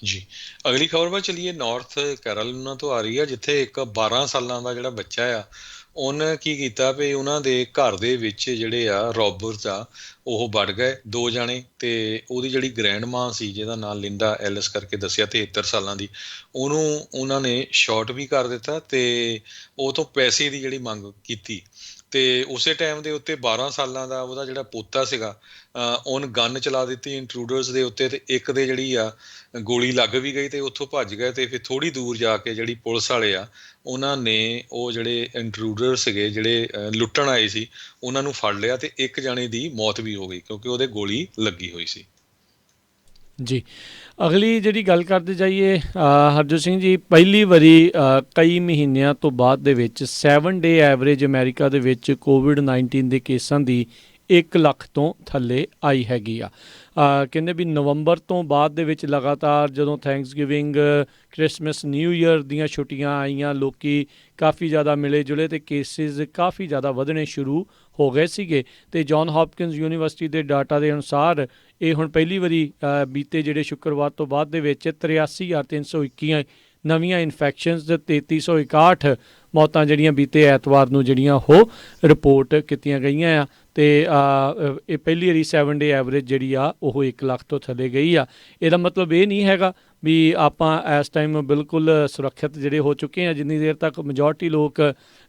Speaker 2: ਜੀ, ਅਗਲੀ ਖਬਰ ਵੱਲ ਚਲੀਏ। ਨਾਰਥ ਕੈਰੋਲੀਨਾ ਤੋਂ ਆ ਰਹੀ ਆ, ਜਿੱਥੇ ਇੱਕ 12 ਸਾਲਾਂ ਦਾ ਜਿਹੜਾ ਬੱਚਾ ਆ, ਉਹਨੇ ਕੀ ਕੀਤਾ ਵੀ ਉਹਨਾਂ ਦੇ ਘਰ ਦੇ ਵਿੱਚ ਜਿਹੜੇ ਆ ਰੋਬਰਸ ਆ ਉਹ ਵੜ ਗਏ 2 ਜਾਣੇ, ਤੇ ਉਹਦੀ ਜਿਹੜੀ ਗ੍ਰੈਂਡ ਮਾਂ ਸੀ ਜਿਹਦਾ ਨਾਂ ਲਿੰਡਾ ਐਲਿਸ ਕਰਕੇ ਦੱਸਿਆ 73 ਸਾਲਾਂ ਦੀ, ਉਹਨੂੰ ਉਹਨਾਂ ਨੇ ਸ਼ਾਟ ਵੀ ਕਰ ਦਿੱਤਾ ਤੇ ਉਹ ਤੋਂ ਪੈਸੇ ਦੀ ਜਿਹੜੀ ਮੰਗ ਕੀਤੀ। ਤੇ ਉਸੇ ਟਾਈਮ ਦੇ ਉੱਤੇ 12 ਸਾਲਾਂ ਦਾ ਉਹਦਾ ਜਿਹੜਾ ਪੋਤਾ ਸੀਗਾ, ਉਹਨੇ ਗਨ ਚਲਾ ਦਿੱਤੀ ਇੰਟਰੂਡਰਸ ਦੇ ਉੱਤੇ, ਤੇ ਇੱਕ ਦੇ ਜਿਹੜੀ ਆ ਗੋਲੀ ਲੱਗ ਵੀ ਗਈ ਤੇ ਉੱਥੋਂ ਭੱਜ ਗਏ। ਤੇ ਫਿਰ ਥੋੜ੍ਹੀ ਦੂਰ ਜਾ ਕੇ ਜਿਹੜੀ ਪੁਲਿਸ ਵਾਲੇ ਆ ਉਹਨਾਂ ਨੇ ਉਹ ਜਿਹੜੇ ਇੰਟਰੂਡਰ ਸੀਗੇ ਜਿਹੜੇ ਲੁੱਟਣ ਆਏ ਸੀ ਉਹਨਾਂ ਨੂੰ ਫੜ ਲਿਆ, ਤੇ ਇੱਕ ਜਾਣੇ ਦੀ ਮੌਤ ਵੀ ਹੋ ਗਈ ਕਿਉਂਕਿ ਉਹਦੇ ਗੋਲੀ ਲੱਗੀ ਹੋਈ ਸੀ।
Speaker 1: ਜੀ, ਅਗਲੀ ਜਿਹੜੀ ਗੱਲ ਕਰਦੇ ਜਾਈਏ ਹਰਜੋਤ ਸਿੰਘ ਜੀ, ਪਹਿਲੀ ਵਾਰੀ ਕਈ ਮਹੀਨਿਆਂ ਤੋਂ ਬਾਅਦ ਦੇ ਵਿੱਚ 7 ਡੇ ਐਵਰੇਜ ਅਮਰੀਕਾ ਦੇ ਵਿੱਚ ਕੋਵਿਡ-19 ਦੇ ਕੇਸਾਂ ਦੀ 1 ਲੱਖ ਤੋਂ ਥੱਲੇ ਆਈ ਹੈਗੀ ਆ। ਕਹਿੰਦੇ ਵੀ ਨਵੰਬਰ ਤੋਂ ਬਾਅਦ ਦੇ ਵਿੱਚ ਲਗਾਤਾਰ ਜਦੋਂ ਥੈਂਕਸਗਿਵਿੰਗ, ਕ੍ਰਿਸਮਸ, ਨਿਊ ਈਅਰ ਦੀਆਂ ਛੁੱਟੀਆਂ ਆਈਆਂ, ਲੋਕੀ ਕਾਫੀ ਜ਼ਿਆਦਾ ਮਿਲੇ ਜੁਲੇ ਅਤੇ ਕੇਸਿਸ ਕਾਫੀ ਜ਼ਿਆਦਾ ਵਧਣੇ ਸ਼ੁਰੂ ਹੋ ਗਏ ਸੀਗੇ। ਅਤੇ ਜੌਨ ਹੌਪਕਿੰਸ ਯੂਨੀਵਰਸਿਟੀ ਦੇ ਡਾਟਾ ਦੇ ਅਨੁਸਾਰ ਇਹ ਹੁਣ ਪਹਿਲੀ ਵਾਰੀ ਬੀਤੇ ਜਿਹੜੇ ਸ਼ੁੱਕਰਵਾਰ ਤੋਂ ਬਾਅਦ ਦੇ ਵਿੱਚ 83,321 ਨਵੀਆਂ ਇਨਫੈਕਸ਼ਨਸ ਅਤੇ 361 ਮੌਤਾਂ ਜਿਹੜੀਆਂ ਬੀਤੇ ਐਤਵਾਰ ਨੂੰ ਜਿਹੜੀਆਂ ਉਹ ਰਿਪੋਰਟ ਕੀਤੀਆਂ ਗਈਆਂ ਆ। ਅਤੇ ਇਹ ਪਹਿਲੀ ਵਾਰੀ 7 ਡੇ ਐਵਰੇਜ ਜਿਹੜੀ ਆ ਉਹ 1 ਲੱਖ ਤੋਂ ਥੱਲੇ ਗਈ ਆ। ਇਹਦਾ ਮਤਲਬ ਇਹ ਨਹੀਂ ਹੈਗਾ ਵੀ ਆਪਾਂ ਇਸ ਟਾਈਮ ਬਿਲਕੁਲ ਸੁਰੱਖਿਅਤ ਜਿਹੜੇ ਹੋ ਚੁੱਕੇ ਹਾਂ। ਜਿੰਨੀ ਦੇਰ ਤੱਕ ਮੈਜੋਰਟੀ ਲੋਕ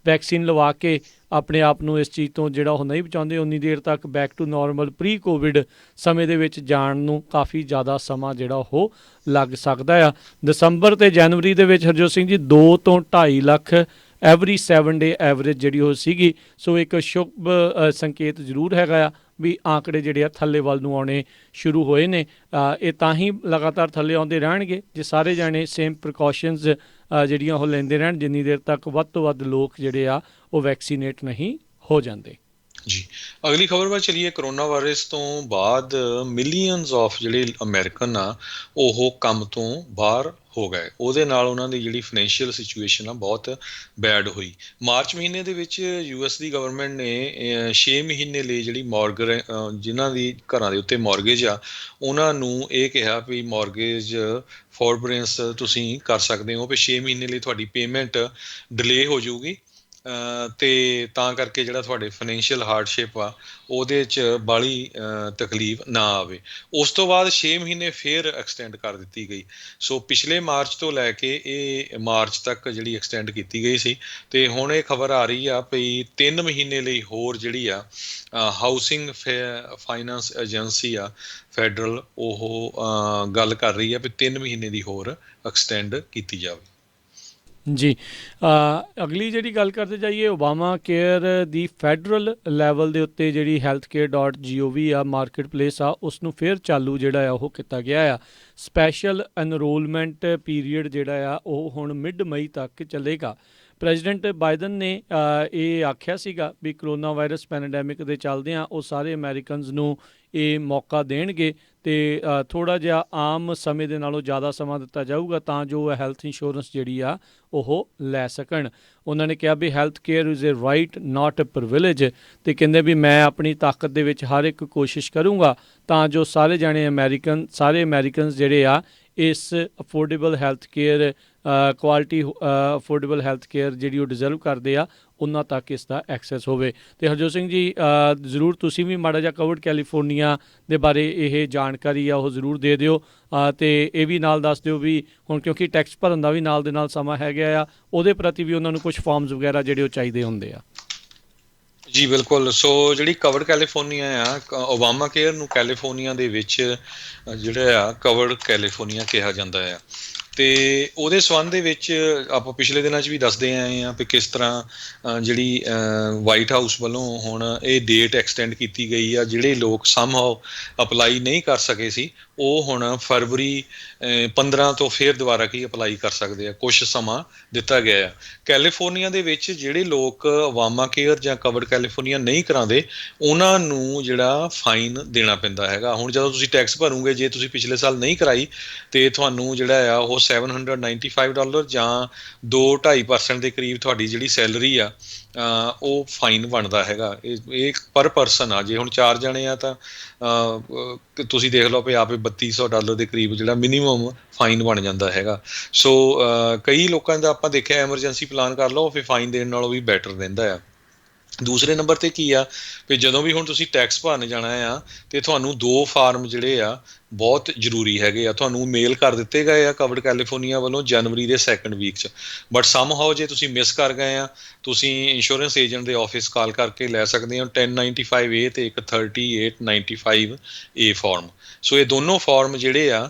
Speaker 1: ਵੈਕਸੀਨ ਲਵਾ ਕੇ ਆਪਣੇ ਆਪ ਨੂੰ ਇਸ ਚੀਜ਼ ਤੋਂ ਜਿਹੜਾ ਉਹ ਨਹੀਂ ਬਚਾਉਂਦੇ, ਉਨੀ ਦੇਰ ਤੱਕ back to normal pre covid ਸਮੇਂ ਦੇ ਵਿੱਚ ਜਾਣ ਨੂੰ ਕਾਫੀ ਜ਼ਿਆਦਾ ਸਮਾਂ ਜਿਹੜਾ ਉਹ ਲੱਗ ਸਕਦਾ ਆ। ਦਸੰਬਰ ਅਤੇ ਜਨਵਰੀ ਦੇ ਵਿੱਚ ਹਰਜੋਤ ਸਿੰਘ ਜੀ 2 ਤੋਂ 2.5 ਲੱਖ ਐਵਰੀ 7 ਡੇ ਐਵਰੇਜ ਜਿਹੜੀ ਉਹ ਸੀਗੀ। ਸੋ ਇੱਕ ਸ਼ੁਭ ਸੰਕੇਤ ਜ਼ਰੂਰ ਹੈਗਾ ਆ ਵੀ ਆંકੜੇ ਜਿਹੜੇ ਆ ਥੱਲੇ ਵੱਲ ਨੂੰ ਆਉਣੇ ਸ਼ੁਰੂ ਹੋਏ ਨੇ। ਇਹ ਤਾਂ ਹੀ ਲਗਾਤਾਰ ਥੱਲੇ ਆਉਂਦੇ ਰਹਿਣਗੇ ਜੇ ਸਾਰੇ ਜਾਣੇ ਸੇਮ ਪ੍ਰੀਕਾਸ਼ਨਸ ਜਿਹੜੀਆਂ ਉਹ ਲੈਂਦੇ ਰਹਿਣ, ਜਿੰਨੀ ਦੇਰ ਤੱਕ ਵੱਧ ਤੋਂ ਵੱਧ ਲੋਕ ਜਿਹੜੇ ਆ ਉਹ ਵੈਕਸੀਨੇਟ ਨਹੀਂ ਹੋ ਜਾਂਦੇ।
Speaker 2: ਜੀ, ਅਗਲੀ ਖਬਰ ਵੱਲ ਚਲੀਏ। ਕਰੋਨਾ ਵਾਇਰਸ ਤੋਂ ਬਾਅਦ ਮਿਲੀਅਨਸ ਆਫ ਜਿਹੜੇ ਅਮਰੀਕਨ ਆ ਉਹ ਕੰਮ ਤੋਂ ਬਾਹਰ ਹੋ ਗਏ। ਉਹਦੇ ਨਾਲ ਉਹਨਾਂ ਦੀ ਜਿਹੜੀ ਫਾਈਨੈਂਸ਼ੀਅਲ ਸਿਚੁਏਸ਼ਨ ਆ ਬਹੁਤ ਬੈਡ ਹੋਈ। ਮਾਰਚ ਮਹੀਨੇ ਦੇ ਵਿੱਚ US ਦੀ ਗਵਰਨਮੈਂਟ ਨੇ 6 ਮਹੀਨੇ ਲਈ ਜਿਹੜੀ ਜਿਨ੍ਹਾਂ ਦੀ ਘਰਾਂ ਦੇ ਉੱਤੇ ਮੌਰਗੇਜ ਆ ਉਹਨਾਂ ਨੂੰ ਇਹ ਕਿਹਾ ਵੀ ਮੌਰਗੇਜ ਫੋਰਬੀਅਰੈਂਸ ਤੁਸੀਂ ਕਰ ਸਕਦੇ ਹੋ, ਵੀ 6 ਮਹੀਨੇ ਲਈ ਤੁਹਾਡੀ ਪੇਮੈਂਟ ਡਿਲੇ ਹੋ ਜਾਊਗੀ, ਅਤੇ ਤਾਂ ਕਰਕੇ ਜਿਹੜਾ ਤੁਹਾਡੇ ਫਾਈਨੈਂਸ਼ੀਅਲ ਹਾਰਡਸ਼ਿਪ ਆ ਉਹਦੇ 'ਚ ਬਾਹਲੀ ਤਕਲੀਫ ਨਾ ਆਵੇ। ਉਸ ਤੋਂ ਬਾਅਦ 6 ਮਹੀਨੇ ਫਿਰ ਐਕਸਟੈਂਡ ਕਰ ਦਿੱਤੀ ਗਈ। ਸੋ ਪਿਛਲੇ ਮਾਰਚ ਤੋਂ ਲੈ ਕੇ ਇਹ ਮਾਰਚ ਤੱਕ ਜਿਹੜੀ ਐਕਸਟੈਂਡ ਕੀਤੀ ਗਈ ਸੀ, ਅਤੇ ਹੁਣ ਇਹ ਖਬਰ ਆ ਰਹੀ ਆ ਵੀ 3 ਮਹੀਨੇ ਲਈ ਹੋਰ ਜਿਹੜੀ ਆ ਹਾਊਸਿੰਗ ਫਾਈਨਾਂਸ ਏਜੰਸੀ ਆ ਫੈਡਰਲ, ਉਹ ਗੱਲ ਕਰ ਰਹੀ ਆ ਵੀ 3 ਮਹੀਨੇ ਦੀ ਹੋਰ ਐਕਸਟੈਂਡ ਕੀਤੀ ਜਾਵੇ।
Speaker 1: ਜੀ, ਅਗਲੀ ਜਿਹੜੀ ਗੱਲ ਕਰਦੇ ਜਾਈਏ, ਓਬਾਮਾ ਕੇਅਰ ਦੀ ਫੈਡਰਲ ਲੈਵਲ ਦੇ ਉੱਤੇ ਜਿਹੜੀ healthcare.gov ਆ ਮਾਰਕੀਟ ਪਲੇਸ ਆ ਉਸ ਨੂੰ ਫਿਰ ਚਾਲੂ ਜਿਹੜਾ ਆ ਉਹ ਕੀਤਾ ਗਿਆ ਆ। ਸਪੈਸ਼ਲ ਐਨਰੋਲਮੈਂਟ ਪੀਰੀਅਡ ਜਿਹੜਾ ਆ ਉਹ ਹੁਣ ਮਿਡ ਮਈ ਤੱਕ ਚੱਲੇਗਾ। ਪ੍ਰੈਜ਼ੀਡੈਂਟ ਬਾਈਡਨ ਨੇ ਇਹ ਆਖਿਆ ਸੀਗਾ ਵੀ ਕਰੋਨਾ ਵਾਇਰਸ ਪੈਂਡੈਮਿਕ ਦੇ ਚੱਲਦਿਆਂ ਉਹ ਸਾਰੇ ਅਮਰੀਕਨਸ ਨੂੰ ਇਹ ਮੌਕਾ ਦੇਣਗੇ ਅਤੇ ਥੋੜ੍ਹਾ ਜਿਹਾ ਆਮ ਸਮੇਂ ਦੇ ਨਾਲੋਂ ਜ਼ਿਆਦਾ ਸਮਾਂ ਦਿੱਤਾ ਜਾਊਗਾ ਤਾਂ ਜੋ ਹੈਲਥ ਇੰਸ਼ੋਰੈਂਸ ਜਿਹੜੀ ਆ ਉਹ ਲੈ ਸਕਣ। ਉਹਨਾਂ ਨੇ ਕਿਹਾ ਵੀ health care is a right not a privilege, ਅਤੇ ਕਹਿੰਦੇ ਵੀ ਮੈਂ ਆਪਣੀ ਤਾਕਤ ਦੇ ਵਿੱਚ ਹਰ ਇੱਕ ਕੋਸ਼ਿਸ਼ ਕਰੂੰਗਾ ਤਾਂ ਜੋ ਸਾਰੇ ਸਾਰੇ ਅਮਰੀਕਨਸ ਜਿਹੜੇ ਆ ਇਸ affordable health care quality affordable health care ਜਿਹੜੀ ਉਹ ਡਿਜ਼ਰਵ ਕਰਦੇ ਆ ਉਹਨਾਂ ਤੱਕ ਇਸ ਦਾ ਐਕਸੈਸ ਹੋਵੇ। ਅਤੇ ਹਰਜੋਤ ਸਿੰਘ ਜੀ ਜ਼ਰੂਰ ਤੁਸੀਂ ਵੀ ਮਾੜਾ ਜਿਹਾ ਕੋਵਿਡ ਕੈਲੀਫੋਰਨੀਆ ਦੇ ਬਾਰੇ ਇਹ ਜਾਣਕਾਰੀ ਆ ਉਹ ਜ਼ਰੂਰ ਦੇ ਦਿਓ, ਅਤੇ ਇਹ ਵੀ ਨਾਲ ਦੱਸ ਦਿਓ ਵੀ ਹੁਣ ਕਿਉਂਕਿ ਟੈਕਸ ਭਰਨ ਦਾ ਵੀ ਨਾਲ ਦੇ ਨਾਲ ਸਮਾਂ ਹੈਗਾ ਆ, ਉਹਦੇ ਪ੍ਰਤੀ ਵੀ ਉਹਨਾਂ ਨੂੰ ਕੁਛ ਫਾਰਮਸ ਵਗੈਰਾ ਜਿਹੜੇ ਉਹ ਚਾਹੀਦੇ ਹੁੰਦੇ ਆ।
Speaker 2: ਜੀ ਬਿਲਕੁਲ। ਸੋ ਜਿਹੜੀ ਕਵਰਡ ਕੈਲੀਫੋਰਨੀਆ ਆ, ਓਬਾਮਾ ਕੇਅਰ ਨੂੰ ਕੈਲੀਫੋਰਨੀਆ ਦੇ ਵਿੱਚ ਜਿਹੜਾ ਆ ਕਵਰਡ ਕੈਲੀਫੋਰਨੀਆ ਕਿਹਾ ਜਾਂਦਾ ਆ। ਤੇ ਉਹਦੇ ਸੰਬੰਧ ਦੇ ਵਿੱਚ ਆਪਾਂ ਪਿਛਲੇ ਦਿਨਾਂ 'ਚ ਵੀ ਦੱਸਦੇ ਆਏ ਹਾਂ ਵੀ ਕਿਸ ਤਰ੍ਹਾਂ ਜਿਹੜੀ ਵਾਈਟ ਹਾਊਸ ਵੱਲੋਂ ਹੁਣ ਇਹ ਡੇਟ ਐਕਸਟੈਂਡ ਕੀਤੀ ਗਈ ਆ। ਜਿਹੜੇ ਲੋਕ ਸਮਹਾਉ ਅਪਲਾਈ ਨਹੀਂ ਕਰ ਸਕੇ ਸੀ ਉਹ ਹੁਣ ਫਰਵਰੀ 15 ਤੋਂ ਫਿਰ ਦੁਬਾਰਾ ਅਪਲਾਈ ਕਰ ਸਕਦੇ ਆ। ਕੁਛ ਸਮਾਂ ਦਿੱਤਾ ਗਿਆ ਆ। ਕੈਲੀਫੋਰਨੀਆ ਦੇ ਵਿੱਚ ਜਿਹੜੇ ਲੋਕ ਅਵਾਮਾ ਕੇਅਰ ਜਾਂ ਕਵਰਡ ਕੈਲੀਫੋਰਨੀਆ ਨਹੀਂ ਕਰਾਉਂਦੇ ਉਹਨਾਂ ਨੂੰ ਜਿਹੜਾ ਫਾਈਨ ਦੇਣਾ ਪੈਂਦਾ ਹੈਗਾ। ਹੁਣ ਜਦੋਂ ਤੁਸੀਂ ਟੈਕਸ ਭਰੋਗੇ, ਜੇ ਤੁਸੀਂ ਪਿਛਲੇ ਸਾਲ ਨਹੀਂ ਕਰਾਈ ਤੇ ਤੁਹਾਨੂੰ ਜਿਹੜਾ ਆ ਉਹ $795 ਜਾਂ 2-2.5% ਦੇ ਕਰੀਬ ਤੁਹਾਡੀ ਜਿਹੜੀ ਸੈਲਰੀ ਆ ਉਹ ਫਾਈਨ ਬਣਦਾ ਹੈਗਾ। ਇਹ ਪਰ ਪਰਸਨ ਆ। ਜੇ ਹੁਣ 4 ਜਣੇ ਆ ਤਾਂ ਤੁਸੀਂ ਦੇਖ ਲਓ ਵੀ ਆਪੇ $3200 ਦੇ ਕਰੀਬ ਜਿਹੜਾ ਮਿਨੀਮਮ ਫਾਈਨ ਬਣ ਜਾਂਦਾ ਹੈਗਾ। ਸੋ ਕਈ ਲੋਕਾਂ ਦਾ ਆਪਾਂ ਦੇਖਿਆ ਐਮਰਜੈਂਸੀ ਪਲਾਨ ਕਰ ਲਓ, ਫਿਰ ਫਾਈਨ ਦੇਣ ਨਾਲੋਂ ਵੀ ਬੈਟਰ ਰਹਿੰਦਾ ਆ। ਦੂਸਰੇ ਨੰਬਰ 'ਤੇ ਕੀ ਆ ਵੀ ਜਦੋਂ ਵੀ ਹੁਣ ਤੁਸੀਂ ਟੈਕਸ ਭਰਨ ਜਾਣਾ ਆ ਤੇ ਤੁਹਾਨੂੰ 2 ਫਾਰਮ ਜਿਹੜੇ ਆ ਬਹੁਤ ਜ਼ਰੂਰੀ ਹੈਗੇ ਆ। ਤੁਹਾਨੂੰ ਮੇਲ ਕਰ ਦਿੱਤੇ ਗਏ ਆ ਕਵਰਡ ਕੈਲੀਫੋਰਨੀਆ ਵੱਲੋਂ ਜਨਵਰੀ ਦੇ 2nd ਵੀਕ 'ਚ, ਬਟ ਸਮਹਾਉ ਜੇ ਤੁਸੀਂ ਮਿਸ ਕਰ ਗਏ ਆ ਤੁਸੀਂ ਇੰਸ਼ੋਰੈਂਸ ਏਜੰਟ ਦੇ ਆਫਿਸ ਕਾਲ ਕਰਕੇ ਲੈ ਸਕਦੇ ਹੋ 1095A ਤੇ ਇੱਕ 3895A ਫਾਰਮ। ਸੋ ਇਹ ਦੋਨੋਂ ਫਾਰਮ ਜਿਹੜੇ ਆ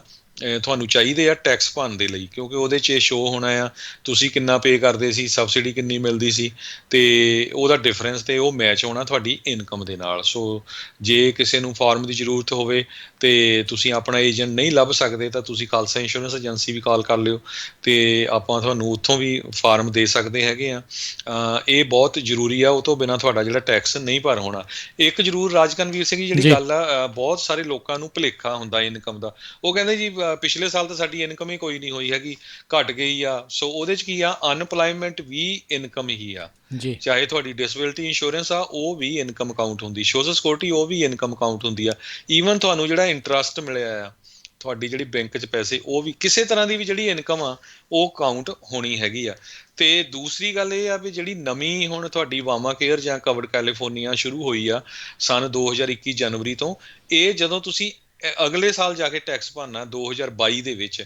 Speaker 2: ਤੁਹਾਨੂੰ ਚਾਹੀਦੇ ਆ ਟੈਕਸ ਭਰਨ ਦੇ ਲਈ, ਕਿਉਂਕਿ ਉਹਦੇ 'ਚ ਇਹ ਸ਼ੋਅ ਹੋਣਾ ਆ ਤੁਸੀਂ ਕਿੰਨਾ ਪੇ ਕਰਦੇ ਸੀ, ਸਬਸਿਡੀ ਕਿੰਨੀ ਮਿਲਦੀ ਸੀ ਤੇ ਉਹਦਾ ਡਿਫਰੈਂਸ ਤੇ ਉਹ ਮੈਚ ਹੋਣਾ ਤੁਹਾਡੀ ਇਨਕਮ ਦੇ ਨਾਲ। ਸੋ ਜੇ ਕਿਸੇ ਨੂੰ ਫਾਰਮ ਦੀ ਜ਼ਰੂਰਤ ਹੋਵੇ ਤੇ ਤੁਸੀਂ ਆਪਣਾ ਏਜੰਟ ਨਹੀਂ ਲੱਭ ਸਕਦੇ ਤਾਂ ਤੁਸੀਂ ਖਾਲਸਾ ਇੰਸ਼ੋਰੈਂਸ ਏਜੰਸੀ ਵੀ ਕਾਲ ਕਰ ਲਿਓ ਤੇ ਆਪਾਂ ਤੁਹਾਨੂੰ ਉੱਥੋਂ ਵੀ ਫਾਰਮ ਦੇ ਸਕਦੇ ਹੈਗੇ ਆ। ਇਹ ਬਹੁਤ ਜ਼ਰੂਰੀ ਆ, ਉਹ ਤੋਂ ਬਿਨਾਂ ਤੁਹਾਡਾ ਜਿਹੜਾ ਟੈਕਸ ਨਹੀਂ ਭਰ ਹੋਣਾ। ਇੱਕ ਜ਼ਰੂਰ ਰਾਜਕਨਵੀਰ ਸਿੰਘ ਜੀ ਜਿਹੜੀ ਗੱਲ ਆ, ਬਹੁਤ ਸਾਰੇ ਲੋਕਾਂ ਨੂੰ ਭੁਲੇਖਾ ਹੁੰਦਾ ਇਨਕਮ ਦਾ। ਉਹ ਕਹਿੰਦੇ ਜੀ ਪਿਛਲੇ ਸਾਲ ਤਾਂ ਸਾਡੀ ਇਨਕਮ ਹੀ ਕੋਈ ਨਹੀਂ ਹੋਈ ਹੈਗੀ, ਘਟ ਗਈ ਆ। ਸੋ ਉਹਦੇ 'ਚ ਕੀ ਆ, ਅਨਪਲਾਇਮੈਂਟ ਵੀ ਇਨਕਮ ਹੀ ਆ। ਚਾਹੇ ਤੁਹਾਡੀ ਡਿਸੇਬਿਲਟੀ ਇੰਸ਼ੋਰੈਂਸ ਆ ਉਹ ਵੀ ਇਨਕਮ ਕਾਊਂਟ ਹੁੰਦੀ, ਸੋਸ਼ਲ ਸਿਕਿਉਰਿਟੀ ਉਹ ਵੀ ਇਨਕਮ ਕਾਊਂਟ ਹੁੰਦੀ ਆ। ਈਵਨ ਤੁਹਾਨੂੰ ਜਿਹੜਾ ਇੰਟਰਸਟ ਮਿਲਿਆ ਆ, ਤੁਹਾਡੀ ਜਿਹੜੀ ਬੈਂਕ 'ਚ ਪੈਸੇ, ਉਹ ਵੀ ਕਿਸੇ ਤਰ੍ਹਾਂ ਦੀ ਵੀ ਜਿਹੜੀ ਇਨਕਮ ਆ ਉਹ ਕਾਊਂਟ ਹੋਣੀ ਹੈਗੀ ਆ। ਤੇ ਦੂਸਰੀ ਗੱਲ ਇਹ ਆ ਵੀ ਜਿਹੜੀ ਨਵੀਂ ਹੁਣ ਤੁਹਾਡੀ ਵਾਮਾ ਕੇਅਰ ਜਾਂ ਕਵਰਡ ਕੈਲੀਫੋਰਨੀਆ ਸ਼ੁਰੂ ਹੋਈ ਆ ਸਨ 2021 ਜਨਵਰੀ ਤੋਂ, ਇਹ ਜਦੋਂ ਤੁਸੀਂ ਅਗਲੇ ਸਾਲ ਜਾ ਕੇ ਟੈਕਸ ਭਰਨਾ 2022 ਦੇ ਵਿੱਚ,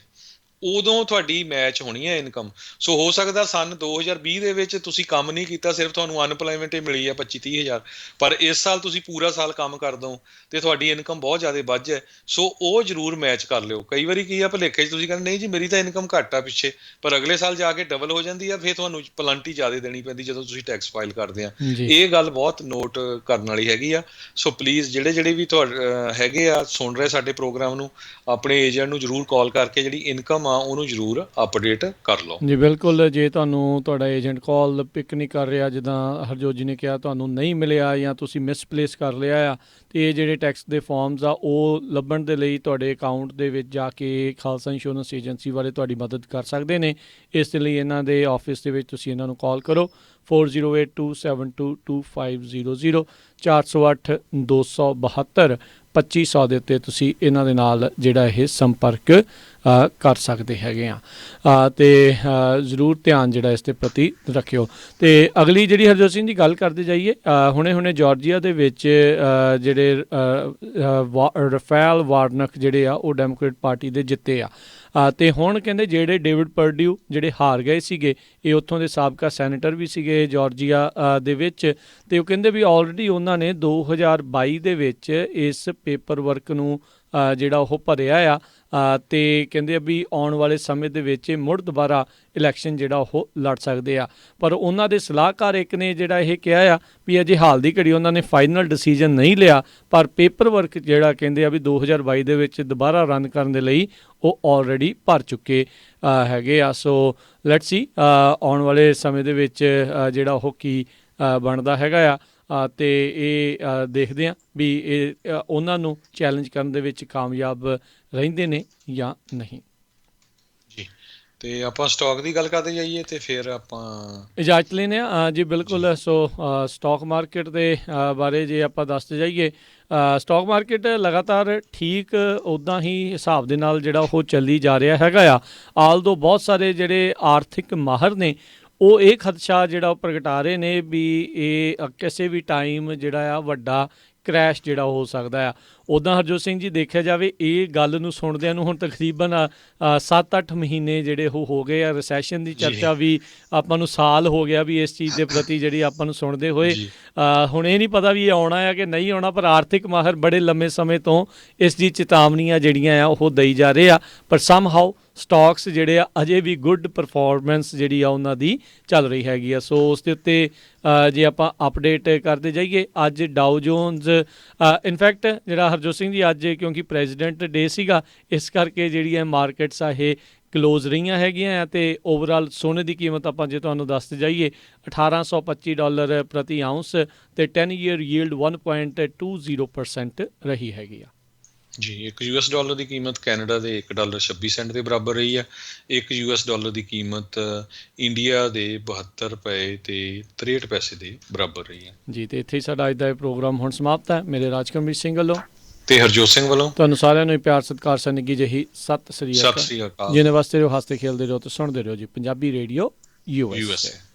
Speaker 2: ਉਦੋਂ ਤੁਹਾਡੀ ਮੈਚ ਹੋਣੀ ਹੈ ਇਨਕਮ। ਸੋ ਹੋ ਸਕਦਾ ਸਨ 2020 ਦੇ ਵਿੱਚ ਤੁਸੀਂ ਕੰਮ ਨਹੀਂ ਕੀਤਾ, ਸਿਰਫ ਤੁਹਾਨੂੰ ਅਨਪਲਾਇਮੈਂਟ ਹੀ ਮਿਲੀ ਆ 25-30 ਹਜ਼ਾਰ, ਪਰ ਇਸ ਸਾਲ ਤੁਸੀਂ ਪੂਰਾ ਸਾਲ ਕੰਮ ਕਰ ਦੋ ਤੇ ਤੁਹਾਡੀ ਇਨਕਮ ਬਹੁਤ ਜ਼ਿਆਦਾ ਵੱਧ ਜਾਏ। ਸੋ ਉਹ ਜ਼ਰੂਰ ਮੈਚ ਕਰ ਲਿਓ। ਕਈ ਵਾਰੀ ਕੀ ਆ ਭੁਲੇਖੇ 'ਚ ਤੁਸੀਂ ਕਹਿੰਦੇ ਨਹੀਂ ਜੀ ਮੇਰੀ ਤਾਂ ਇਨਕਮ ਘੱਟ ਆ ਪਿੱਛੇ, ਪਰ ਅਗਲੇ ਸਾਲ ਜਾ ਕੇ ਡਬਲ ਹੋ ਜਾਂਦੀ ਆ, ਫਿਰ ਤੁਹਾਨੂੰ ਪਲੰਟੀ ਜ਼ਿਆਦਾ ਦੇਣੀ ਪੈਂਦੀ ਜਦੋਂ ਤੁਸੀਂ ਟੈਕਸ ਫਾਈਲ ਕਰਦੇ ਆ। ਇਹ ਗੱਲ ਬਹੁਤ ਨੋਟ ਕਰਨ ਵਾਲੀ ਹੈਗੀ ਆ। ਸੋ ਪਲੀਜ਼ ਜਿਹੜੇ ਵੀ ਹੈਗੇ ਆ ਸੁਣ ਰਹੇ ਸਾਡੇ ਪ੍ਰੋਗਰਾਮ ਨੂੰ, ਆਪਣੇ ਏਜੰਟ ਨੂੰ ਜ਼ਰੂਰ ਕਾਲ ਕਰਕੇ ਜਿਹੜੀ ਇਨਕਮ ਉਹਨੂੰ ਜ਼ਰੂਰ ਅਪਡੇਟ ਕਰ ਲਓ।
Speaker 1: ਜੀ ਬਿਲਕੁਲ। ਜੇ ਤੁਹਾਨੂੰ ਤੁਹਾਡਾ ਏਜੰਟ ਕਾਲ ਪਿਕ ਨਹੀਂ ਕਰ ਰਿਹਾ, ਜਿੱਦਾਂ ਹਰਜੋਤ ਜੀ ਨੇ ਕਿਹਾ ਤੁਹਾਨੂੰ ਨਹੀਂ ਮਿਲਿਆ ਜਾਂ ਤੁਸੀਂ ਮਿਸਪਲੇਸ ਕਰ ਲਿਆ ਆ, ਤੇ ਇਹ ਜਿਹੜੇ ਟੈਕਸ ਦੇ ਫਾਰਮਸ ਆ ਉਹ ਲੱਭਣ ਦੇ ਲਈ ਤੁਹਾਡੇ ਅਕਾਊਂਟ ਦੇ ਵਿੱਚ ਜਾ ਕੇ ਖਾਲਸਾ ਇੰਸ਼ੋਰੈਂਸ ਏਜੰਸੀ ਵਾਲੇ ਤੁਹਾਡੀ ਮਦਦ ਕਰ ਸਕਦੇ ਨੇ। ਇਸ ਦੇ ਲਈ ਇਹਨਾਂ ਦੇ ਆਫਿਸ ਦੇ ਵਿੱਚ ਤੁਸੀਂ ਇਹਨਾਂ ਨੂੰ ਕਾਲ ਕਰੋ 4082722500 408-272 2500 ਦੇ ਉੱਤੇ ਤੁਸੀਂ ਇਹਨਾਂ ਦੇ ਨਾਲ ਜਿਹੜਾ ਇਹ ਸੰਪਰਕ ਕਰ ਸਕਦੇ ਹੈਗੇ ਆ। ਅਤੇ ਜ਼ਰੂਰ ਧਿਆਨ ਜਿਹੜਾ ਇਸ ਦੇ ਪ੍ਰਤੀ ਰੱਖਿਓ। ਅਤੇ ਅਗਲੀ ਜਿਹੜੀ ਹਰਜੋਤ ਸਿੰਘ ਦੀ ਗੱਲ ਕਰਦੇ ਜਾਈਏ, ਹੁਣੇ ਜਾਰਜੀਆ ਦੇ ਵਿੱਚ ਜਿਹੜੇ ਰਫੇਲ ਵਾਰਨਕ ਜਿਹੜੇ ਆ ਉਹ ਡੈਮੋਕ੍ਰੇਟ ਪਾਰਟੀ ਦੇ ਜਿੱਤੇ ਆ। ਅਤੇ ਹੁਣ ਕਹਿੰਦੇ ਜਿਹੜੇ ਡੇਵਿਡ ਪਰਡਿਊ ਜਿਹੜੇ ਹਾਰ ਗਏ ਸੀਗੇ, ਇਹ ਉੱਥੋਂ ਦੇ ਸਾਬਕਾ ਸੈਨੇਟਰ ਵੀ ਸੀਗੇ ਜਾਰਜੀਆ ਦੇ ਵਿੱਚ, ਅਤੇ ਉਹ ਕਹਿੰਦੇ ਵੀ ਆਲਰੇਡੀ ਉਹਨਾਂ ਨੇ 2022 ਦੇ ਵਿੱਚ ਇਸ ਪੇਪਰ ਵਰਕ ਨੂੰ ਜਿਹੜਾ ਉਹ ਭਰਿਆ ਆ, ਅਤੇ ਕਹਿੰਦੇ ਆ ਵੀ ਆਉਣ ਵਾਲੇ ਸਮੇਂ ਦੇ ਵਿੱਚ ਮੁੜ ਦੁਬਾਰਾ ਇਲੈਕਸ਼ਨ ਜਿਹੜਾ ਉਹ ਲੜ ਸਕਦੇ ਆ। ਪਰ ਉਹਨਾਂ ਦੇ ਸਲਾਹਕਾਰ ਇੱਕ ਨੇ ਜਿਹੜਾ ਇਹ ਕਿਹਾ ਆ ਵੀ ਅਜੇ ਹਾਲ ਦੀ ਘੜੀ ਉਹਨਾਂ ਨੇ ਫਾਈਨਲ ਡਿਸੀਜਨ ਨਹੀਂ ਲਿਆ, ਪਰ ਪੇਪਰ ਵਰਕ ਜਿਹੜਾ ਕਹਿੰਦੇ ਆ ਵੀ 2022 ਦੇ ਵਿੱਚ ਦੁਬਾਰਾ ਰਨ ਕਰਨ ਦੇ ਲਈ ਉਹ ਆਲਰੇਡੀ ਭਰ ਚੁੱਕੇ ਹੈਗੇ ਆ। ਸੋ ਲੈਟਸ ਸੀ ਆਉਣ ਵਾਲੇ ਸਮੇਂ ਦੇ ਵਿੱਚ ਜਿਹੜਾ ਉਹ ਕੀ ਬਣਦਾ ਹੈਗਾ ਆ, ਅਤੇ ਇਹ ਦੇਖਦੇ ਹਾਂ ਵੀ ਇਹ ਉਹਨਾਂ ਨੂੰ ਚੈਲੰਜ ਕਰਨ ਦੇ ਵਿੱਚ ਕਾਮਯਾਬ ਰਹਿੰਦੇ ਨੇ ਜਾਂ ਨਹੀਂ।
Speaker 2: ਜੀ, ਤੇ ਆਪਾਂ ਸਟਾਕ ਦੀ ਗੱਲ ਕਰਦੇ ਜਾਈਏ ਤੇ ਫਿਰ ਆਪਾਂ
Speaker 1: ਇਜਾਜ਼ਤ ਲੈਂਦੇ ਹਾਂ। ਜੀ ਬਿਲਕੁਲ। ਸੋ ਸਟਾਕ ਮਾਰਕੀਟ ਦੇ ਬਾਰੇ ਜੇ ਆਪਾਂ ਦੱਸਦੇ ਜਾਈਏ, ਸਟਾਕ ਮਾਰਕੀਟ ਲਗਾਤਾਰ ਠੀਕ ਉੱਦਾਂ ਹੀ ਹਿਸਾਬ ਦੇ ਨਾਲ ਜਿਹੜਾ ਉਹ ਚੱਲੀ ਜਾ ਰਿਹਾ ਹੈਗਾ ਆ। ਆਲਦੋ ਬਹੁਤ ਸਾਰੇ ਜਿਹੜੇ ਆਰਥਿਕ ਮਾਹਰ ਨੇ ਉਹ ਇਹ ਖਦਸ਼ਾ ਜਿਹੜਾ ਉਹ ਪ੍ਰਗਟਾ ਰਹੇ ਨੇ ਵੀ ਇਹ ਕਿਸੇ ਵੀ ਟਾਈਮ ਜਿਹੜਾ ਆ ਵੱਡਾ ਕਰੈਸ਼ ਜਿਹੜਾ ਹੋ ਸਕਦਾ ਆ। ਉੱਦਾਂ ਹਰਜੋਤ ਸਿੰਘ ਜੀ ਦੇਖਿਆ ਜਾਵੇ ਇਹ ਗੱਲ ਨੂੰ ਸੁਣਦਿਆਂ ਨੂੰ ਹੁਣ ਤਕਰੀਬਨ 7-8 ਮਹੀਨੇ ਜਿਹੜੇ ਉਹ ਹੋ ਗਏ ਆ। ਰਿਸੈਸ਼ਨ ਦੀ ਚਰਚਾ ਵੀ ਆਪਾਂ ਨੂੰ ਸਾਲ ਹੋ ਗਿਆ ਵੀ ਇਸ ਚੀਜ਼ ਦੇ ਪ੍ਰਤੀ ਜਿਹੜੀ ਆਪਾਂ ਨੂੰ ਸੁਣਦੇ ਹੋਏ। ਹੁਣ ਇਹ ਨਹੀਂ ਪਤਾ ਵੀ ਇਹ ਆਉਣਾ ਆ ਕਿ ਨਹੀਂ ਆਉਣਾ, ਪਰ ਆਰਥਿਕ ਮਾਹਰ ਬੜੇ ਲੰਮੇ ਸਮੇਂ ਤੋਂ ਇਸ ਦੀ ਚੇਤਾਵਨੀਆਂ ਜਿਹੜੀਆਂ ਆ ਉਹ ਦਈ ਜਾ ਰਹੇ ਆ, ਪਰ ਸਮਹਾਉ ਸਟਾਕਸ ਜਿਹੜੇ ਆ ਅਜੇ ਵੀ ਗੁੱਡ ਪਰਫਾਰਮੈਂਸ ਜਿਹੜੀ ਆ ਉਹਨਾਂ ਦੀ ਚੱਲ ਰਹੀ ਹੈਗੀ ਆ। ਸੋ ਉਸ ਦੇ ਉੱਤੇ ਜੇ ਆਪਾਂ ਅਪਡੇਟ ਕਰਦੇ ਜਾਈਏ, ਅੱਜ ਡਾਓ ਜੋਨਸ ਇਨਫੈਕਟ ਜਿਹੜਾ ਹਰਜੋਤ ਸਿੰਘ ਜੀ ਅੱਜ ਕਿਉਂਕਿ ਪ੍ਰੈਜ਼ੀਡੈਂਟ ਡੇ ਸੀਗਾ, ਇਸ ਕਰਕੇ ਜਿਹੜੀਆਂ ਮਾਰਕੀਟਸ ਆ ਇਹ ਕਲੋਜ਼ ਰਹੀਆਂ ਹੈਗੀਆਂ ਆ। ਅਤੇ ਓਵਰਆਲ ਸੋਨੇ ਦੀ ਕੀਮਤ ਆਪਾਂ ਜੇ ਤੁਹਾਨੂੰ ਦੱਸਦੇ ਜਾਈਏ $1825 ਪ੍ਰਤੀ ਆਊਂਸ ਅਤੇ 10 ਈਅਰ ਯੀਲਡ 1.20% ਰਹੀ ਹੈਗੀ ਆ।
Speaker 2: ਜੀ, ਇੱਕ $US ਦੀ ਕੀਮਤ ਕੈਨੇਡਾ ਦੇ $1.26 ਦੇ ਬਰਾਬਰ ਰਹੀ ਹੈ। ਇੱਕ $US ਦੀ ਕੀਮਤ ਇੰਡੀਆ ਦੇ $72.63 ਦੇ ਬਰਾਬਰ ਰਹੀ ਹੈ।
Speaker 1: ਜੀ, ਅਤੇ ਇੱਥੇ ਹੀ ਸਾਡਾ ਅੱਜ ਦਾ ਇਹ ਪ੍ਰੋਗਰਾਮ ਹੁਣ ਸਮਾਪਤ ਹੈ। ਮੇਰੇ ਰਾਜਕਰਮਜੀਤ ਸਿੰਘ ਵੱਲੋਂ
Speaker 2: ਤੇ ਹਰਜੋਤ ਸਿੰਘ ਵੱਲੋਂ ਤੁਹਾਨੂੰ
Speaker 1: ਸਾਰਿਆਂ ਨੂੰ ਪਿਆਰ ਸਤਿਕਾਰ ਸਨਿੱਘੀ ਜਿਹੀ ਸਤਿ ਸ੍ਰੀ ਅਕਾਲ।
Speaker 2: ਸਤਿ ਸ੍ਰੀ ਅਕਾਲ।
Speaker 1: ਜਿਹਨੇ ਵਾਸਤੇ ਰਹੋ, ਹੱਸਦੇ ਖੇਲਦੇ ਰਹੋ ਤੇ ਸੁਣਦੇ ਰਹੋ ਜੀ ਪੰਜਾਬੀ ਰੇਡੀਓ USA।